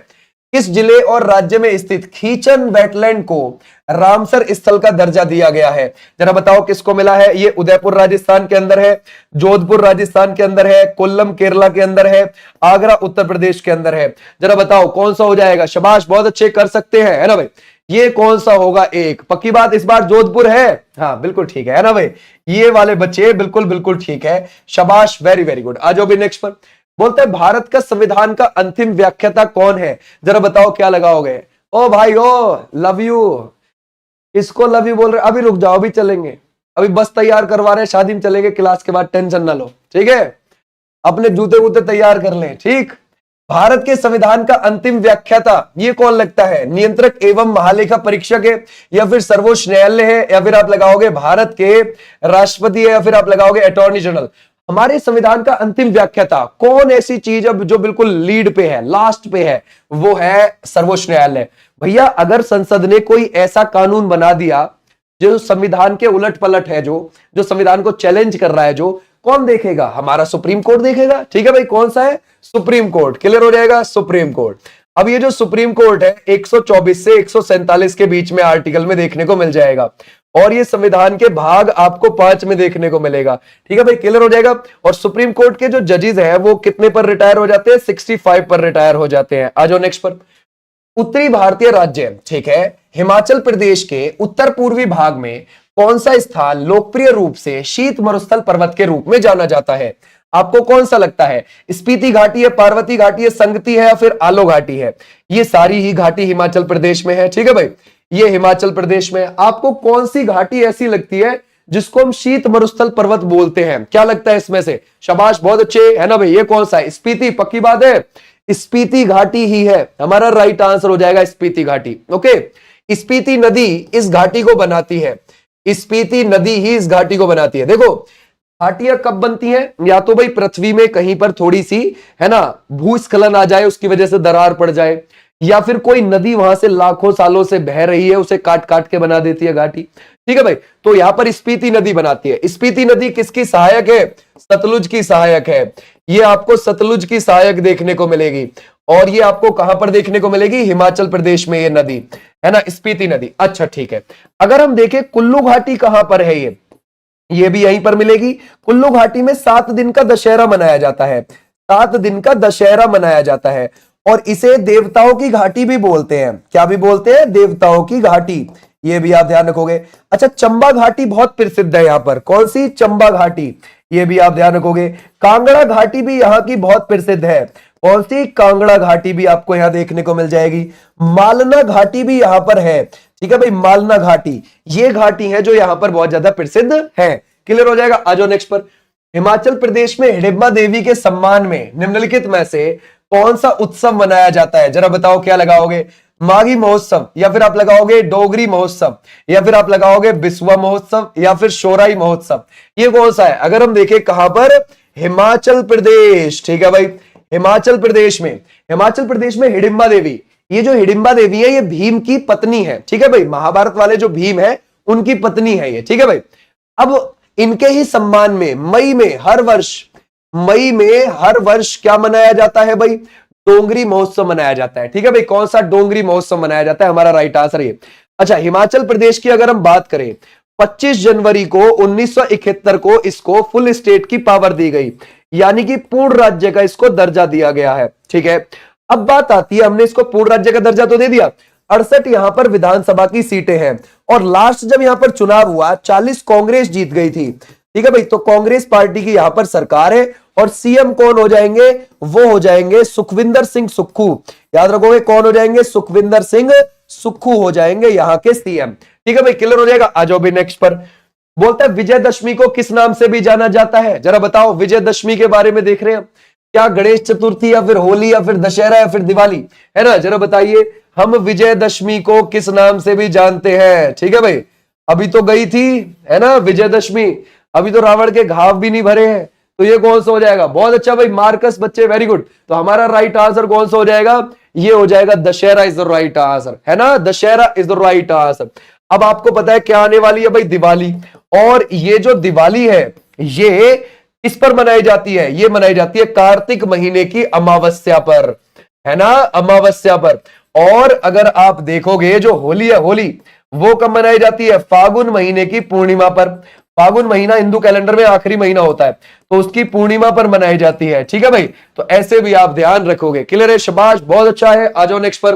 किस जिले और राज्य में स्थित खीचन वेटलैंड को रामसर स्थल का दर्जा दिया गया है, जरा बताओ किसको मिला है। ये उदयपुर राजस्थान के अंदर है, जोधपुर राजस्थान के अंदर है, कोल्लम केरला के अंदर है, आगरा उत्तर प्रदेश के अंदर है। जरा बताओ कौन सा हो जाएगा। शाबाश, बहुत अच्छे, कर सकते हैं, है ना भाई। ये कौन सा होगा, एक पक्की बात, इस बार जोधपुर है। हाँ बिल्कुल ठीक है ना भाई, ये वाले बच्चे बिल्कुल बिल्कुल ठीक है, शाबाश, वेरी वेरी गुड। आ जाओ भी नेक्स्ट पर। बोलते हैं भारत का संविधान का अंतिम व्याख्याता कौन है, जरा बताओ क्या लगाओगे। ओ भाई, ओ लव यू, इसको लव यू बोल रहे, अभी रुक जाओ, अभी चलेंगे, अभी बस तैयार करवा रहे हैं, शादी में चलेंगे, क्लास के बाद टेंशन ना लो। ठीक है, अपने जूते वूते तैयार कर लें। ठीक, भारत के संविधान का अंतिम व्याख्याता ये कौन लगता है, नियंत्रक एवं महालेखा परीक्षक है, या फिर सर्वोच्च न्यायालय है, या फिर आप लगाओगे भारत के राष्ट्रपति है, या फिर आप लगाओगे अटॉर्नी जनरल। हमारे संविधान का अंतिम व्याख्याता कौन ऐसी चीज अब जो बिल्कुल लीड पे है, लास्ट पे है, वो है सर्वोच्च न्यायालय। भैया अगर संसद ने कोई ऐसा कानून बना दिया जो संविधान के उलट पलट है, जो संविधान को चैलेंज कर रहा है, जो कौन देखेगा, हमारा सुप्रीम कोर्ट देखेगा। ठीक है भाई, कौन सा है, सुप्रीम कोर्ट। क्लियर हो जाएगा, सुप्रीम कोर्ट। अब ये जो सुप्रीम कोर्ट है 124 से 147 के बीच में आर्टिकल में देखने को मिल जाएगा, और ये संविधान के भाग आपको 5 में देखने को मिलेगा। ठीक है भाई, क्लियर हो जाएगा। और सुप्रीम कोर्ट के जो जजेस हैं वो कितने पर रिटायर हो जाते हैं, 65 पर रिटायर हो जाते हैं। आ जाओ नेक्स्ट पर। उत्तरी भारतीय राज्य, ठीक है, हिमाचल प्रदेश के उत्तर पूर्वी भाग में कौन सा स्थान लोकप्रिय रूप से शीत मरुस्थल पर्वत के रूप में जाना जाता है, आपको कौन सा लगता है। स्पीति घाटी है, पार्वती घाटी है, संगति है, या फिर आलो घाटी है। ये सारी ही घाटी हिमाचल प्रदेश में है। ठीक है भाई, ये हिमाचल प्रदेश में। आपको कौन सी घाटी ऐसी लगती है जिसको हम शीत मरुस्थल पर्वत बोलते हैं। क्या लगता है इसमें से? शाबाश, बहुत अच्छे, है ना भाई। ये कौन सा है? स्पीति, पक्की बात है, स्पीति घाटी ही है हमारा राइट आंसर हो जाएगा, स्पीति घाटी। ओके, स्पीति नदी इस घाटी को बनाती है, स्पीति नदी ही इस घाटी को बनाती है। देखो घाटियां कब बनती हैं? या तो भाई पृथ्वी में कहीं पर थोड़ी सी, है ना, भूस्खलन आ जाए, उसकी वजह से दरार पड़ जाए, या फिर कोई नदी वहां से लाखों सालों से बह रही है, उसे काट काट के बना देती है घाटी। ठीक है भाई, तो यहां पर स्पीति नदी बनाती है। स्पीति नदी किसकी सहायक है? सतलुज की सहायक है। ये आपको सतलुज की सहायक देखने को मिलेगी, और ये आपको कहां पर देखने को मिलेगी? हिमाचल प्रदेश में ये नदी, है ना, स्पीति नदी। अच्छा ठीक है, अगर हम देखें कुल्लू घाटी कहां पर है, ये भी यहीं पर मिलेगी। कुल्लू घाटी में 7 दिन का दशहरा मनाया जाता है, 7 दिन का दशहरा मनाया जाता है, और इसे देवताओं की घाटी भी बोलते हैं। क्या भी बोलते हैं? देवताओं की घाटी। ये भी आप ध्यान रखोगे। अच्छा, चंबा घाटी बहुत प्रसिद्ध है यहां पर। कौन सी? चंबा घाटी, ये भी आप ध्यान रखोगे। कांगड़ा घाटी भी यहां की बहुत प्रसिद्ध है। कौन सी? कांगड़ा घाटी भी आपको यहां देखने को मिल जाएगी। मालना घाटी भी यहां पर है। ठीक है भाई, मालना घाटी, ये घाटी है जो यहां पर बहुत ज्यादा प्रसिद्ध है। क्लियर हो जाएगा। आ जाओ नेक्स्ट पर। हिमाचल प्रदेश में हिडिंबा देवी के सम्मान में निम्नलिखित में से कौन सा उत्सव मनाया जाता है? जरा बताओ, क्या लगाओगे? माघी महोत्सव, या फिर आप लगाओगे डोगरी महोत्सव, या फिर आप लगाओगे बिस्वा महोत्सव, या फिर शोराई महोत्सव? ये कौन सा है? अगर हम देखें कहां पर? हिमाचल प्रदेश। ठीक है भाई, हिमाचल प्रदेश में, हिमाचल प्रदेश में हिडिंबा देवी, ये जो हिडिंबा देवी है ये भीम की पत्नी है। ठीक है भाई, महाभारत वाले जो भीम है उनकी पत्नी है ये। ठीक है भाई, अब इनके ही सम्मान में मई में हर वर्ष क्या मनाया जाता है भाई? डोंगरी महोत्सव मनाया जाता है। ठीक है भाई, कौन सा डोंगरी महोत्सव मनाया जाता है? हमारा राइट आंसर ये। अच्छा, हिमाचल प्रदेश की अगर हम बात करें, 25 जनवरी को 1971 को इसको फुल स्टेट की पावर दी गई, यानी कि पूर्ण राज्य का इसको दर्जा दिया गया है। ठीक है, अब बात आती है, हमने इसको पूर्ण राज्य का दर्जा तो दे दिया, 68 यहां पर विधानसभा की सीटें हैं, और लास्ट जब यहां पर चुनाव हुआ 40 कांग्रेस जीत गई थी। ठीक है भाई, तो कांग्रेस पार्टी की यहां पर सरकार है, और सीएम कौन हो जाएंगे? वो हो जाएंगे सुखविंदर सिंह सुक्खू। याद रखोगे, कौन हो जाएंगे? सुखविंदर सिंह सुक्खू हो जाएंगे यहां के सीएम। ठीक है भाई, क्लियर हो जाएगा। आ जाओ भी नेक्स्ट पर। बोलता है विजयदशमी को किस नाम से भी जाना जाता है? जरा बताओ, विजयदशमी के बारे में देख रहे हैं, क्या गणेश चतुर्थी, या फिर होली, या फिर दशहरा, या फिर दिवाली, है ना? जरा बताइए, हम विजयदशमी को किस नाम से भी जानते हैं? ठीक है भाई, अभी तो गई थी, है ना, विजयदशमी, अभी तो रावण के घाव भी नहीं भरे हैं, तो ये कौन सा हो जाएगा? बहुत अच्छा भाई, मार्कस बच्चे, वेरी गुड। तो हमारा राइट आंसर कौन सा हो जाएगा? ये हो जाएगा Dussehra is the right answer, है ना, Dussehra is the right answer. अब आपको पता है क्या आने वाली है भाई? दिवाली। और ये जो दिवाली है ये किस पर मनाई जाती है? ये मनाई जाती है कार्तिक महीने की अमावस्या पर, है ना, अमावस्या पर। और अगर आप देखोगे जो होली है, होली वो कब मनाई जाती है? फागुन महीने की पूर्णिमा पर। फागुन महीना हिंदू कैलेंडर में आखिरी महीना होता है, तो उसकी पूर्णिमा पर मनाई जाती है। ठीक है भाई, तो ऐसे भी आप ध्यान रखोगे। क्लियर है, शाबाश, बहुत अच्छा है। आ जाओ नेक्स्ट पर।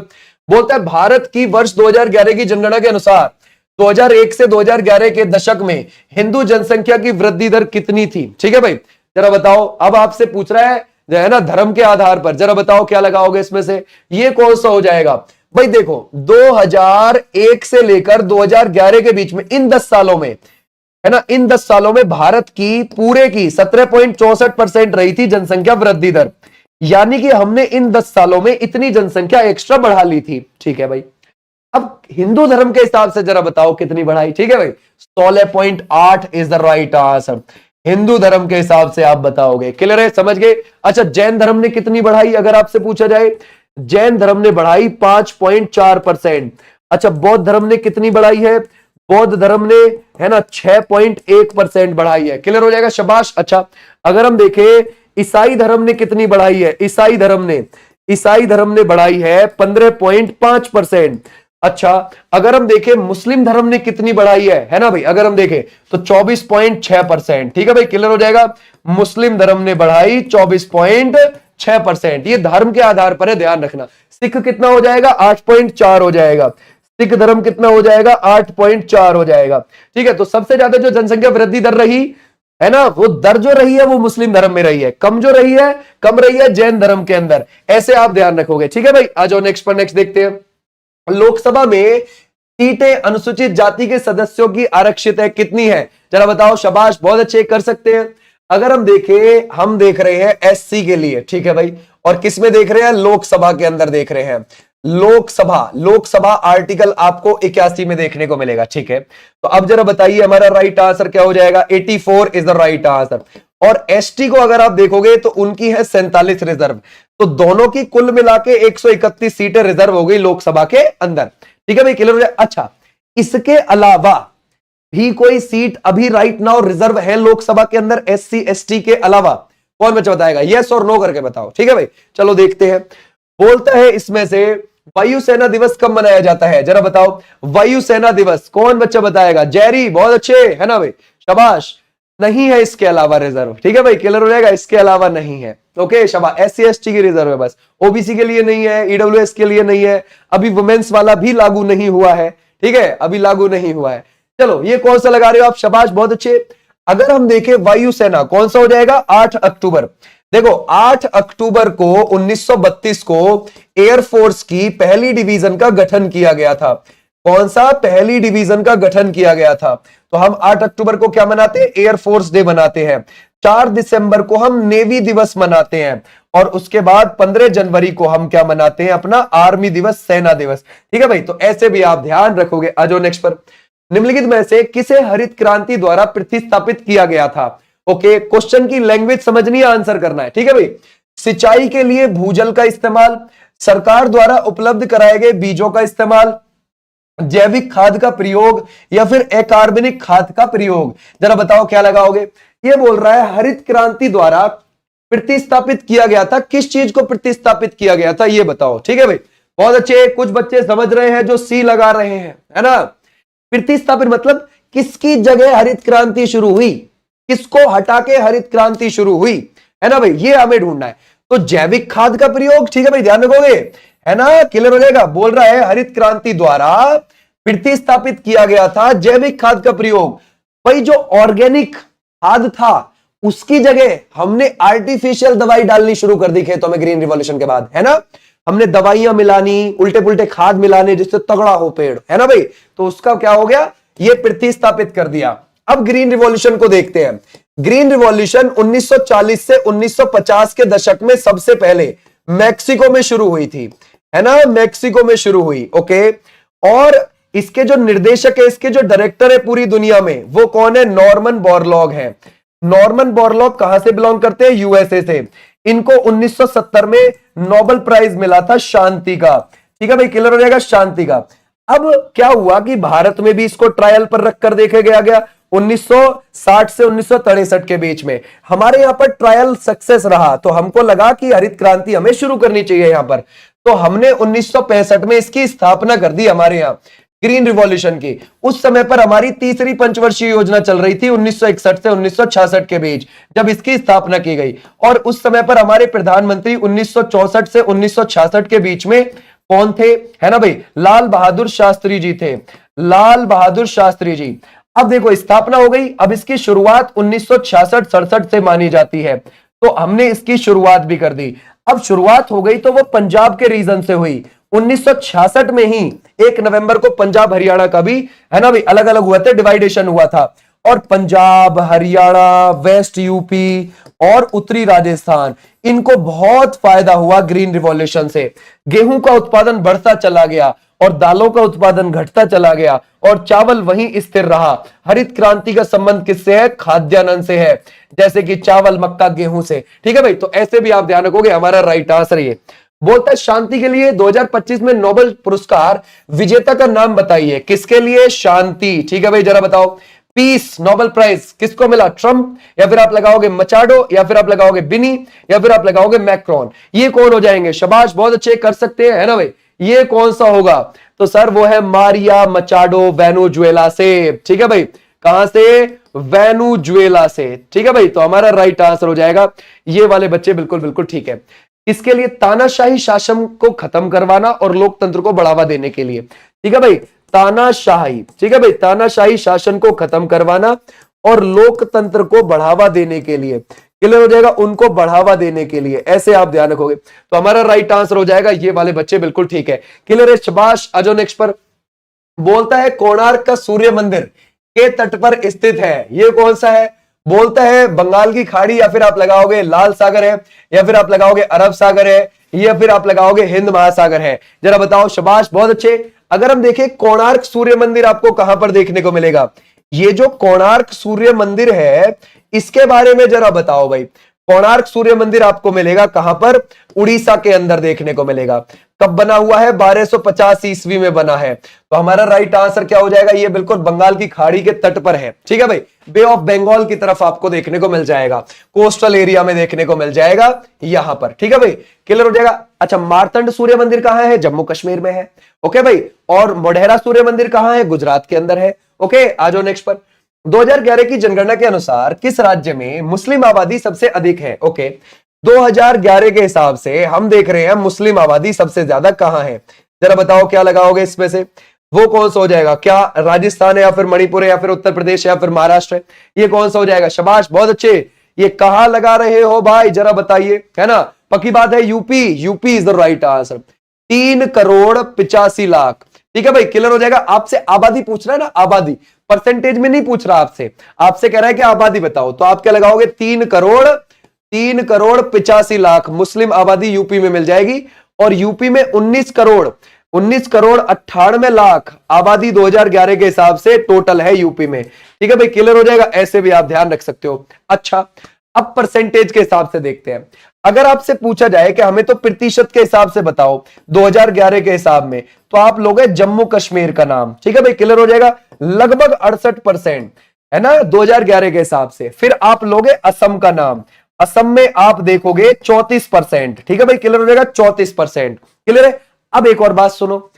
बोलता है भारत की वर्ष 2011 की जनगणना के अनुसार 2001 से 2011 के दशक में हिंदू जनसंख्या की वृद्धि दर कितनी थी? ठीक है भाई, जरा बताओ। अब आपसे पूछ रहा है ना, धर्म के आधार पर, जरा बताओ क्या लगाओगे इसमें से? ये कौन सा हो जाएगा भाई? देखो 2001 से लेकर 2011 के बीच में, इन 10 सालों में, है ना, इन 10 सालों में भारत की पूरे की 17.64% रही थी जनसंख्या वृद्धि दर, यानी कि हमने इन 10 सालों में इतनी जनसंख्या एक्स्ट्रा बढ़ा ली थी। ठीक है भाई, अब हिंदू धर्म के हिसाब से जरा बताओ कितनी बढ़ाई? ठीक है भाई, 16.8 is the right answer. Hindu धर्म के हिसाब से आप बताओगे। क्लियर है, समझ गए? अच्छा, जैन धर्म ने कितनी बढ़ाई अगर आपसे पूछा जाए? जैन धर्म ने बढ़ाई 5.4%। अच्छा, बौद्ध धर्म ने कितनी बढ़ाई है? बौद्ध धर्म ने, है ना, 6.1% बढ़ाई है। क्लियर हो जाएगा, शाबाश। अच्छा, अगर हम देखें ईसाई धर्म ने कितनी बढ़ाई है? ईसाई धर्म ने बढ़ाई है 15.5%। अच्छा, अगर हम देखें मुस्लिम धर्म ने कितनी बढ़ाई है ना भाई? अगर हम देखें तो 24.6%। ठीक है भाई, क्लियर हो जाएगा। मुस्लिम धर्म ने बढ़ाई 24.6%। ये धर्म के आधार पर है, ध्यान रखना। सिख कितना हो जाएगा? 8.4 हो जाएगा। सिख धर्म कितना हो जाएगा? 8.4 हो जाएगा। ठीक है, तो सबसे ज्यादा जो जनसंख्या वृद्धि दर रही है ना, वो दर जो रही है वो मुस्लिम धर्म में रही है, कम रही है जैन धर्म के अंदर। ऐसे आप ध्यान रखोगे। ठीक है भाई, आ जाओ नेक्स्ट पर। नेक्स्ट देखते हैं। लोकसभा में सीटें अनुसूचित जाति के सदस्यों की आरक्षित है, कितनी है जरा बताओ। शाबाश, बहुत अच्छे, कर सकते हैं। अगर हम देखें, हम देख रहे हैं एससी के लिए, ठीक है भाई, और किस में देख रहे हैं, लोकसभा के अंदर देख रहे हैं। लोकसभा आर्टिकल आपको 81 में देखने को मिलेगा, ठीक है। तो अब जरा बताइए हमारा राइट आंसर क्या हो जाएगा, 84 इज द राइट आंसर। और एसटी को अगर आप देखोगे तो उनकी है 47 रिजर्व, तो दोनों की कुल मिला के 131 सीटें रिजर्व हो गई लोकसभा के अंदर, ठीक है भाई, क्लियर हो जाए। अच्छा, इसके अलावा भी कोई सीट अभी राइट नाउ रिजर्व है लोकसभा के अंदर एससी एसटी के अलावा? कौन बच्चा बताएगा, यस और नो करके बताओ, ठीक है भाई। चलो देखते हैं। बोलता है इसमें से वायुसेना दिवस कब मनाया जाता है, जरा बताओ। वायुसेना दिवस कौन बच्चा बताएगा, जेरी, बहुत अच्छे, है ना भाई, शाबाश। नहीं है इसके अलावा रिजर्व, ठीक है भाई, क्लियर हो जाएगा, इसके अलावा नहीं है। ओके शाबाश, एससी एसटी की रिजर्व है बस, ओबीसी के लिए नहीं है, ईडब्ल्यूएस के लिए नहीं है, अभी वुमेन्स वाला भी लागू नहीं हुआ है, ठीक है, अभी लागू नहीं हुआ है। चलो ये कौन सा लगा रहे हो आप, शाबाश, बहुत अच्छे। अगर हम देखें वायुसेना, कौन सा हो जाएगा, 8 अक्टूबर। देखो 8 अक्टूबर को 1932 को एयरफोर्स की पहली डिवीजन का गठन किया गया था। कौन सा, पहली डिवीजन का गठन किया गया था। तो हम 8 अक्टूबर को क्या मनाते हैं, एयरफोर्स डे मनाते हैं। 4 दिसंबर को हम नेवी दिवस मनाते हैं, और उसके बाद 15 जनवरी को हम क्या मनाते हैं, अपना आर्मी दिवस, सेना दिवस, ठीक है भाई। तो ऐसे भी आप ध्यान रखोगे। आ जाओ नेक्स्ट पर। निम्नलिखित में से किसे हरित क्रांति द्वारा प्रतिस्थापित किया गया था। ओके, क्वेश्चन की लैंग्वेज समझनी है, आंसर करना है, ठीक है भाई। सिंचाई के लिए भूजल का इस्तेमाल, सरकार द्वारा उपलब्ध कराए गए बीजों का इस्तेमाल, जैविक खाद का प्रयोग, या फिर अकार्बनिक खाद का प्रयोग, जरा बताओ क्या लगाओगे। ये बोल रहा है हरित क्रांति द्वारा प्रतिस्थापित किया गया था, किस चीज को प्रतिस्थापित किया गया था, ये बताओ, ठीक है भाई। बहुत अच्छे, कुछ बच्चे समझ रहे हैं जो सी लगा रहे हैं, है ना। प्रतिस्थापित मतलब किसकी जगह हरित क्रांति शुरू हुई, किसको हटा के हरित क्रांति शुरू हुई, है ना भाई, ये हमें ढूंढना है। तो जैविक खाद का प्रयोग, ठीक है भाई, ध्यान रखोगे, है ना, क्लियर हो जाएगा। बोल रहा है हरित क्रांति द्वारा प्रतिस्थापित किया गया था जैविक खाद का प्रयोग। भाई जो ऑर्गेनिक खाद था उसकी जगह हमने आर्टिफिशियल दवाई डालनी शुरू कर दी खेतों में ग्रीन रिवॉल्यूशन के बाद, है ना। हमने दवाइयां मिलानी, उल्टे पुल्टे खाद मिलाने जिससे तगड़ा हो पेड़, है ना भाई। तो उसका क्या हो गया, ये प्रतिस्थापित कर दिया। अब ग्रीन रिवॉल्यूशन को देखते हैं। ग्रीन रिवॉल्यूशन 1940 से 1950 के दशक में सबसे पहले मैक्सिको में शुरू हुई थी, है ना, मैक्सिको में शुरू हुई। ओके, और इसके जो निर्देशक है, इसके जो डायरेक्टर है पूरी दुनिया में, वो कौन है, नॉर्मन बोरलॉग है। नॉर्मन बोरलॉग कहां से बिलोंग करते हैं, यूएसए से। इनको 1970 में नोबेल प्राइज मिला था शांति का, ठीक है भाई, क्लियर हो जाएगा, शांति का। अब क्या हुआ कि भारत में भी इसको ट्रायल पर रखकर देखा गया 1960 से 1963 के बीच में। हमारे यहां पर ट्रायल सक्सेस रहा, तो हमको लगा कि हरित क्रांति हमें शुरू करनी चाहिए यहां पर। तो हमने 1965 में इसकी स्थापना कर दी हमारे यहां ग्रीन रिवॉल्यूशन की। उस समय पर हमारी तीसरी पंचवर्षीय योजना चल रही थी 1961 से 1966 के बीच, जब इसकी स्थापना की गई। और उस समय पर हमारे प्रधानमंत्री 1964 से 1966 के बीच में कौन थे, है ना भाई, लाल बहादुर शास्त्री जी थे, लाल बहादुर शास्त्री जी। अब देखो स्थापना हो गई, अब इसकी शुरुआत 1966-67 से मानी जाती है, तो हमने इसकी शुरुआत भी कर दी। अब शुरुआत हो गई तो वो पंजाब के रीजन से हुई। 1966 में ही 1 नवंबर को पंजाब हरियाणा का भी, है ना भाई, अलग अलग हुआ था, डिवाइडेशन हुआ था। और पंजाब, हरियाणा, वेस्ट यूपी और उत्तरी राजस्थान, इनको बहुत फायदा हुआ ग्रीन रिवॉल्यूशन से। गेहूं का उत्पादन बढ़ता चला गया और दालों का उत्पादन घटता चला गया, और चावल वहीं स्थिर रहा। हरित क्रांति का संबंध किससे है, खाद्यान्न से है, जैसे कि चावल, मक्का, गेहूं से, ठीक है भाई। तो ऐसे भी आप ध्यान रखोगे, हमारा राइट आंसर ये। बोलता है शांति के लिए 2025 में नोबेल पुरस्कार विजेता का नाम बताइए, किसके लिए, शांति, ठीक है भाई, जरा बताओ। पीस नोबेल प्राइज किसको मिला, ट्रंप, या फिर आप लगाओगे मचाडो, या फिर आप लगाओगे बिनी, या फिर आप लगाओगे मैक्रोन, ये कौन हो जाएंगे, शाबाश, बहुत अच्छे, कर सकते हैं, है ना भाई। ये कौन सा होगा, तो सर वो है मारिया मचाडो वेनेजुएला से, ठीक है भाई, कहां से, वेनेजुएला से, ठीक है भाई। तो हमारा राइट आंसर हो जाएगा ये वाले बच्चे, बिल्कुल बिल्कुल ठीक है। इसके लिए तानाशाही शासन को खत्म करवाना और लोकतंत्र को बढ़ावा देने के लिए, ठीक है भाई, तानाशाही, ठीक है भाई, तानाशाही शासन को खत्म करवाना और लोकतंत्र को बढ़ावा देने के लिए, क्लियर हो जाएगा, उनको बढ़ावा देने के लिए, ऐसे आप ध्यान रखोगे। तो हमारा राइट आंसर हो जाएगा ये वाले बच्चे, बिल्कुल ठीक है, क्लियर है, शाबाश। आ जाओ नेक्स्ट पर। बोलता है कोणार्क का सूर्य मंदिर के तट पर स्थित है, ये कौन सा है? बोलता है बंगाल की खाड़ी, या फिर आप लगाओगे लाल सागर है, या फिर आप लगाओगे अरब सागर है, या फिर आप लगाओगे हिंद महासागर है। जरा बताओ, शाबाश, बहुत अच्छे। अगर हम देखें कोणार्क सूर्य मंदिर आपको कहां पर देखने को मिलेगा? ये जो कोणार्क सूर्य मंदिर है इसके बारे में जरा बताओ भाई। कोणार्क सूर्य मंदिर आपको मिलेगा कहां पर? उड़ीसा के अंदर देखने को मिलेगा। कब बना हुआ है? 1250 ईस्वी में बना है। तो हमारा राइट आंसर क्या हो जाएगा? ये बिल्कुल बंगाल की खाड़ी के तट पर है। ठीक है भाई, बे ऑफ बंगाल की तरफ आपको देखने को मिल जाएगा, कोस्टल एरिया में देखने को मिल जाएगा यहां पर। ठीक है भाई, क्लियर हो जाएगा। अच्छा, मारतंड सूर्य मंदिर कहां है? जम्मू कश्मीर में है। ओके भाई, और मोढेरा सूर्य मंदिर कहां है? गुजरात के अंदर है। ओके, आ जाओ नेक्स्ट पर। 2011 की जनगणना के अनुसार किस राज्य में मुस्लिम आबादी सबसे अधिक है? ओके, 2011 के हिसाब से हम देख रहे हैं मुस्लिम आबादी सबसे ज्यादा कहां है। जरा बताओ क्या लगाओगे इसमें से? वो कौन सा हो जाएगा? क्या राजस्थान है, या फिर मणिपुर है, या फिर उत्तर प्रदेश है, या फिर महाराष्ट्र है? ये कौन सा हो जाएगा? शाबाश, बहुत अच्छे। ये कहां लगा रहे हो भाई, जरा बताइए, है ना? पक्की बात है, UP. UP is the right answer. 3,85,00,000। ठीक है भाई, क्लियर हो जाएगा। आपसे आबादी पूछ रहा है ना, आबादी, परसेंटेज में नहीं पूछ रहा आपसे। आपसे कह रहा है कि आबादी बताओ, तो आप क्या लगाओगे? 3,85,00,000 मुस्लिम आबादी यूपी में मिल जाएगी। और यूपी में 19,98,00,000 आबादी 2011 के हिसाब से टोटल है यूपी में। ठीक है भाई, क्लियर हो जाएगा। ऐसे भी आप ध्यान रख सकते हो। अच्छा, अब परसेंटेज के हिसाब से देखते हैं। अगर आपसे पूछा जाए कि हमें तो प्रतिशत के हिसाब से बताओ 2011 के हिसाब में, तो आप लोगे जम्मू कश्मीर का नाम। ठीक है भाई, क्लियर हो जाएगा। लगभग 68% है ना 2011 के हिसाब से। फिर आप लोगे असम का नाम। असम में आप देखोगे 34%। ठीक है भाई, क्लियर हो जाएगा। 34% क्लियर है। अब एक और बात सुनो,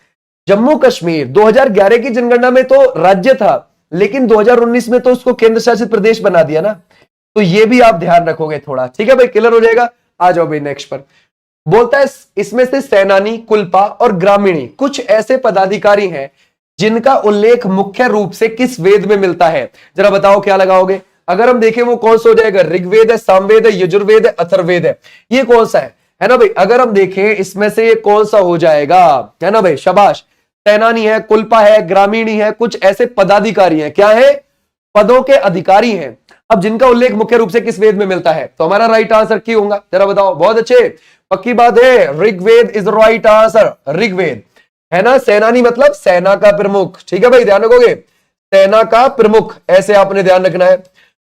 जम्मू कश्मीर 2011 की जनगणना में तो राज्य था, लेकिन 2019 में तो उसको केंद्र शासित प्रदेश बना दिया ना, तो ये भी आप ध्यान रखोगे थोड़ा। ठीक है भाई, क्लियर हो जाएगा। आ जाओ भाई नेक्स्ट पर। बोलता है इसमें से सेनानी, कुलपा और ग्रामीणी कुछ ऐसे पदाधिकारी हैं जिनका उल्लेख मुख्य रूप से किस वेद में मिलता है? जरा बताओ क्या लगाओगे? अगर हम देखें वो कौन सा हो जाएगा? ऋग्वेद है, सामवेद है, यजुर्वेद है, अथर्ववेद है। ये कौन सा है ना भाई? अगर हम देखें इसमें से ये कौन सा हो जाएगा, है ना भाई? शाबाश। सेनानी है, कुलपा है, ग्रामीणी है, कुछ ऐसे पदाधिकारी हैं। क्या है? पदों के अधिकारी हैं। अब जिनका उल्लेख मुख्य रूप से किस वेद में मिलता है, तो हमारा राइट आंसर क्या होगा? जरा बताओ। बहुत अच्छे, पक्की बात है, Rigveda is right answer. Rigveda है ना। सेनानी मतलब सेना का प्रमुख। ठीक है भाई, ध्यान रखोगे, सेना का प्रमुख, ऐसे आपने ध्यान रखना है।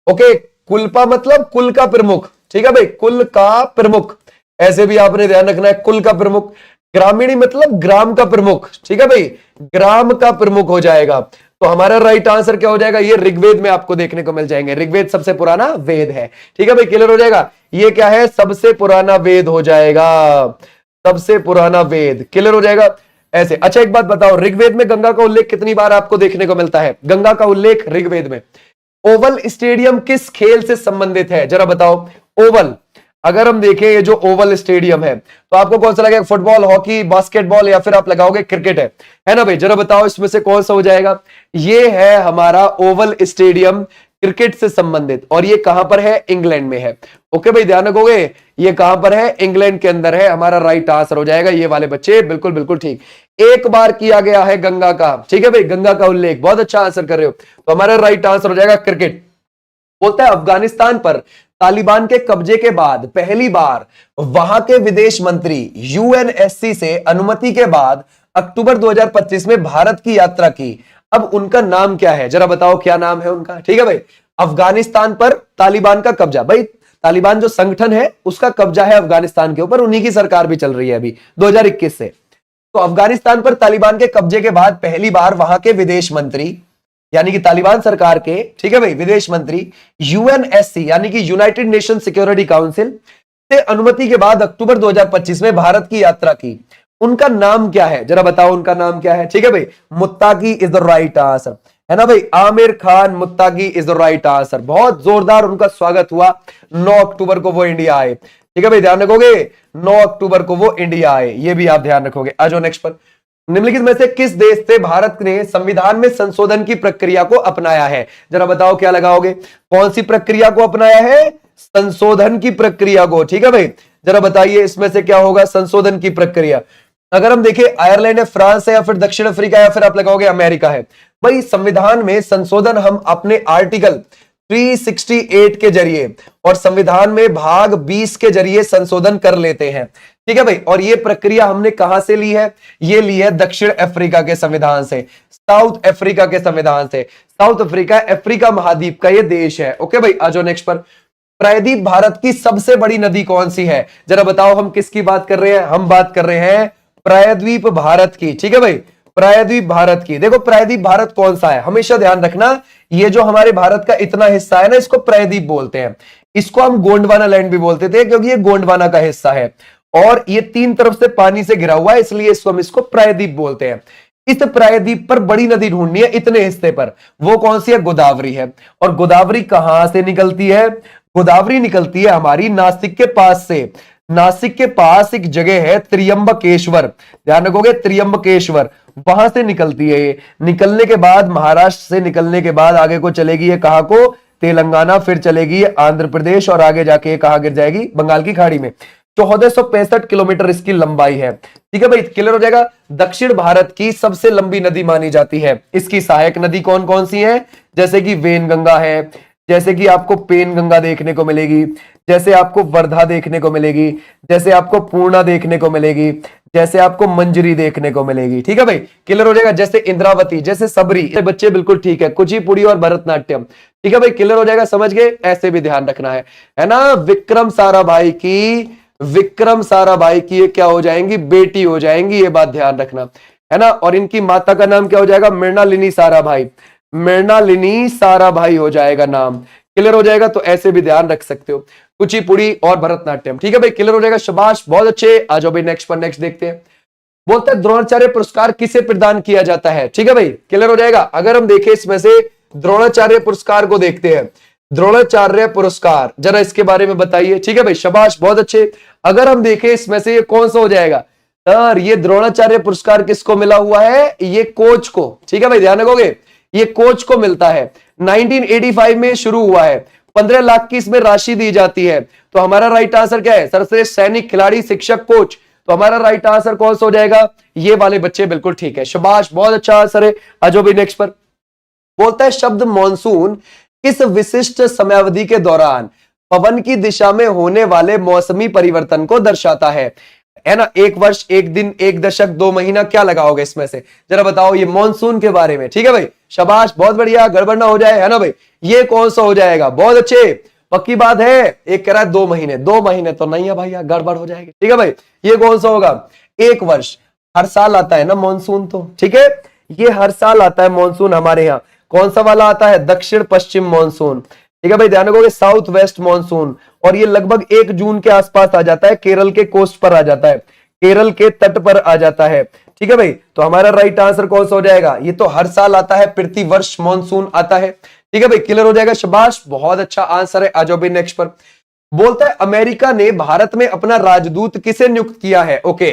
ओके, कुलपा मतलब कुल का प्रमुख। ठीक है भाई, कुल का प्रमुख, ऐसे भी आपने ध्यान रखना है, कुल का प्रमुख। ग्रामीणी मतलब ग्राम का प्रमुख। ठीक है भाई, ग्राम का प्रमुख हो जाएगा। तो हमारा राइट आंसर क्या हो जाएगा? ये ऋग्वेद में आपको देखने को मिल जाएंगे। ऋग्वेद सबसे पुराना वेद है। ठीक है भाई, क्लियर हो जाएगा। ये क्या है? सबसे पुराना वेद हो जाएगा, सबसे पुराना वेद। क्लियर हो जाएगा ऐसे। अच्छा, एक बात बताओ, ऋग्वेद में गंगा का उल्लेख कितनी बार आपको देखने को मिलता है? गंगा का उल्लेख ऋग्वेद में। ओवल स्टेडियम किस खेल से संबंधित है? जरा बताओ। ओवल, अगर हम देखें ये जो ओवल स्टेडियम है, तो आपको कौन सा लगेगा? फुटबॉल, हॉकी, बास्केटबॉल, या फिर आप लगाओगे क्रिकेट है ना भाई? जरा बताओ इसमें से कौन सा हो जाएगा? ये है हमारा ओवल स्टेडियम, क्रिकेट से संबंधित। और ये कहां पर है? इंग्लैंड में है। ओके भाई, ध्यान रखोगे, ये कहां पर है? इंग्लैंड के अंदर है। हमारा राइट आंसर हो जाएगा ये वाले बच्चे, बिल्कुल बिल्कुल ठीक। एक बार किया गया है गंगा का। ठीक है भाई, गंगा का उल्लेख, बहुत अच्छा आंसर कर रहे हो। तो हमारा राइट आंसर हो जाएगा क्रिकेट। बोलता है अफगानिस्तान पर तालिबान के कब्जे के बाद पहली बार वहां के विदेश मंत्री यूएनएससी से अनुमति के बाद अक्टूबर 2025 में भारत की यात्रा की। अब उनका नाम क्या है? जरा बताओ क्या नाम है उनका? ठीक है भाई, अफगानिस्तान पर तालिबान का कब्जा। भाई तालिबान जो संगठन है उसका कब्जा है अफगानिस्तान के ऊपर, उन्हीं की सरकार भी चल रही है अभी 2021 से। तो अफगानिस्तान पर तालिबान के कब्जे के बाद पहली बार वहां के विदेश मंत्री, यानी कि तालिबान सरकार के, ठीक है भाई, विदेश मंत्री यूएनएससी यानी कि यूनाइटेड नेशन सिक्योरिटी काउंसिल से अनुमति के बाद अक्टूबर 2025 में भारत की यात्रा की। उनका नाम क्या है? जरा बताओ उनका नाम क्या है? ठीक है भाई, मुत्ताकी इज द राइट आंसर, है ना भाई? Aamir Khan मुत्ताकी is the right answer. बहुत जोरदार उनका स्वागत हुआ। 9 अक्टूबर को वो इंडिया आए। ठीक है भाई, ध्यान रखोगे, 9 अक्टूबर को वो इंडिया आए, ये भी आप ध्यान रखोगे। आ जाओ नेक्स्ट पर। निम्नलिखित में से किस देश से भारत ने संविधान में संशोधन की प्रक्रिया को अपनाया है? जरा बताओ क्या लगाओगे? कौन सी प्रक्रिया को अपनाया है? संशोधन की प्रक्रिया को। ठीक है भाई, जरा बताइए इसमें से क्या होगा? संशोधन की प्रक्रिया। अगर हम देखें आयरलैंड है, फ्रांस है, या फिर दक्षिण अफ्रीका है, या फिर आप लगाओगे अमेरिका है। भाई संविधान में संशोधन हम अपने आर्टिकल 368 के जरिए और संविधान में भाग 20 के जरिए संशोधन कर लेते हैं। ठीक है भाई, और ये प्रक्रिया हमने कहां से ली है? ये ली है दक्षिण अफ्रीका के संविधान से, साउथ अफ्रीका के संविधान से। साउथ अफ्रीका अफ्रीका महाद्वीप का ये देश है। ओके भाई, आ जाओ नेक्स्ट पर। प्रायद्वीप भारत की सबसे बड़ी नदी कौन सी है? जरा बताओ, हम किसकी बात कर रहे हैं? हम बात कर रहे हैं प्रायद्वीप भारत की। ठीक है भाई, प्रायद्वीप भारत की। देखो प्रायद्वीप भारत कौन सा है, हमेशा ध्यान रखना, ये जो हमारे भारत का इतना हिस्सा है ना, इसको प्रायद्वीप बोलते हैं। इसको हम गोंडवाना लैंड भी बोलते थे, क्योंकि ये गोंडवाना का हिस्सा है और ये तीन तरफ से पानी से घिरा हुआ है, इसलिए इसको प्रायद्वीप बोलते हैं। इस प्रायद्वीप पर बड़ी नदी ढूंढनी है इतने हिस्से पर, वो कौन सी है? गोदावरी है। और गोदावरी कहां से निकलती है? गोदावरी निकलती है हमारी नासिक के पास से। नासिक के पास एक जगह है त्रियंबकेश्वर, ध्यान रखोगे, त्रियंबकेश्वर, वहां से निकलती है ये। निकलने के बाद महाराष्ट्र से निकलने के बाद आगे को चलेगी ये कहां को? तेलंगाना, फिर चलेगी ये आंध्र प्रदेश और आगे जाके कहां गिर जाएगी? बंगाल की खाड़ी में। 1465 किलोमीटर इसकी लंबाई है। ठीक है भाई, क्लियर हो जाएगा। दक्षिण भारत की सबसे लंबी नदी मानी जाती है। इसकी सहायक नदी कौन कौन सी है? जैसे कि वेनगंगा है, जैसे कि आपको पेनगंगा देखने को मिलेगी, जैसे आपको वर्धा देखने को मिलेगी, जैसे आपको पूर्णा देखने को मिलेगी, जैसे आपको मंजरी देखने को मिलेगी। ठीक है भाई, क्लियर हो जाएगा। जैसे इंद्रावती, जैसे सबरी, बच्चे बिल्कुल ठीक है, कुचिपुड़ी और भरतनाट्यम। ठीक है भाई, क्लियर हो जाएगा, समझ गए? ऐसे भी ध्यान रखना है ना। विक्रम साराभाई की ये क्या हो जाएंगी? बेटी हो जाएंगी, ये बात ध्यान रखना, है ना। और इनकी माता का नाम क्या हो जाएगा? मृणालिनी साराभाई, मृणालिनी साराभाई हो जाएगा नाम। क्लियर हो जाएगा, तो ऐसे भी ध्यान रख सकते हो, कुचिपुड़ी और भरतनाट्यम। ठीक है भाई, क्लियर हो जाएगा, शाबाश, बहुत अच्छे। आ जाओ भाई नेक्स्ट पर, नेक्स्ट देखते हैं। बोलते हैं द्रोणाचार्य पुरस्कार किसे प्रदान किया जाता है? ठीक है भाई, क्लियर हो जाएगा। अगर हम देखें इसमें से द्रोणाचार्य पुरस्कार को देखते हैं, द्रोणाचार्य पुरस्कार जरा इसके बारे में बताइए। ठीक है भाई, शाबाश, बहुत अच्छे। अगर हम देखें इसमें से ये कौन सा हो जाएगा? सर ये द्रोणाचार्य पुरस्कार किसको मिला हुआ है? ये कोच को। ठीक है भाई, ध्यान रखोगे, ये कोच को मिलता है। 1985 में शुरू हुआ है, 15 लाख की इसमें राशि दी जाती है। तो हमारा राइट आंसर क्या है? सर्वश्रेष्ठ सैनिक, खिलाड़ी, शिक्षक, कोच। तो हमारा राइट आंसर कौन सा हो जाएगा? ये वाले बच्चे बिल्कुल ठीक है, शाबाश, बहुत अच्छा आंसर है। आ जाओ भाई नेक्स्ट पर। बोलता है शब्द मॉनसून किस विशिष्ट समयावधि के दौरान पवन की दिशा में होने वाले मौसमी परिवर्तन को दर्शाता है ना। एक वर्ष, एक दिन, एक दशक, 2 महीना, क्या लगाओगे इसमें से? जरा बताओ ये मॉनसून के बारे में। ठीक है भाई, शाबाश, बहुत बढ़िया, गड़बड़ ना हो जाए, है ना भाई। ये कौन सा हो जाएगा? बहुत अच्छे, पक्की बात है। एक कह रहा है 2 महीने, 2 महीने तो नहीं है भाई, गड़बड़ हो जाएगी। ठीक है भाई, ये कौन सा होगा? 1 वर्ष। हर साल आता है ना मॉनसून, तो ठीक है, ये हर साल आता है मॉनसून हमारे यहाँ। कौन सा वाला आता है? दक्षिण पश्चिम मॉनसून। ठीक है भाई, ध्यान रखोगे, साउथ वेस्ट मॉनसून। और ये लगभग 1 जून के आसपास आ जाता है, केरल के कोस्ट पर आ जाता है, केरल के तट पर आ जाता है। ठीक है भाई, तो हमारा राइट आंसर कौन सा हो जाएगा? ये तो हर साल आता है, प्रति वर्ष मॉनसून आता है। ठीक है भाई, क्लियर हो जाएगा, शाबाश, बहुत अच्छा आंसर है। आ जाओ भाई नेक्स्ट पर। बोलता है अमेरिका ने भारत में अपना राजदूत किसे नियुक्त किया है? ओके,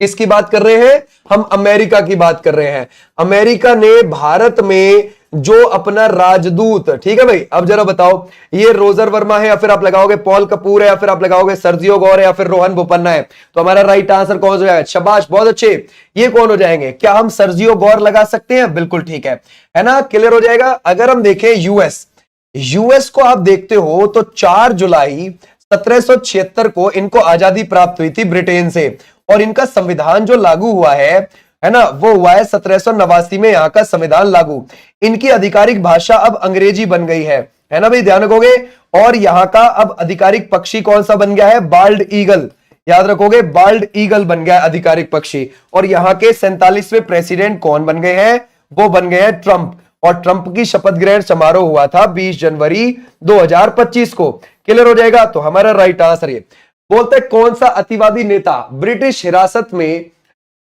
किसकी बात कर रहे हैं हम? अमेरिका की बात कर रहे हैं। अमेरिका ने भारत में जो अपना राजदूत, ठीक है भाई, अब जरा बताओ, ये रोजर वर्मा है, या फिर आप लगाओगे पॉल कपूर है, या फिर आप लगाओगे सर्जियो गौर है, या फिर रोहन बोपन्ना है? तो हमारा राइट आंसर कौन सा जाएगा? शाबाश, बहुत अच्छे। ये कौन हो जाएंगे? क्या हम सर्जियो गौर लगा सकते हैं? बिल्कुल ठीक है ना, क्लियर हो जाएगा। अगर हम देखें यूएस को आप देखते हो तो 4 जुलाई 1776 को इनको आजादी प्राप्त हुई थी ब्रिटेन से, और इनका संविधान जो लागू हुआ है ना, वो हुआ है 1789 में यहाँ का संविधान लागू। इनकी आधिकारिक भाषा अब अंग्रेजी बन गई है ना भाई, ध्यान रखोगे। और यहाँ का अब आधिकारिक पक्षी कौन सा बन गया है? बाल्ड ईगल, याद रखोगे, बाल्ड ईगल बन गया आधिकारिक पक्षी। और यहाँ के 47वें प्रेसिडेंट कौन बन गए हैं? वो बन गए हैं ट्रंप। और ट्रंप की शपथ ग्रहण समारोह हुआ था 20 जनवरी 2025 को। क्लियर हो जाएगा, तो हमारा राइट आंसर ये। बोलते कौन सा अतिवादी नेता ब्रिटिश हिरासत में,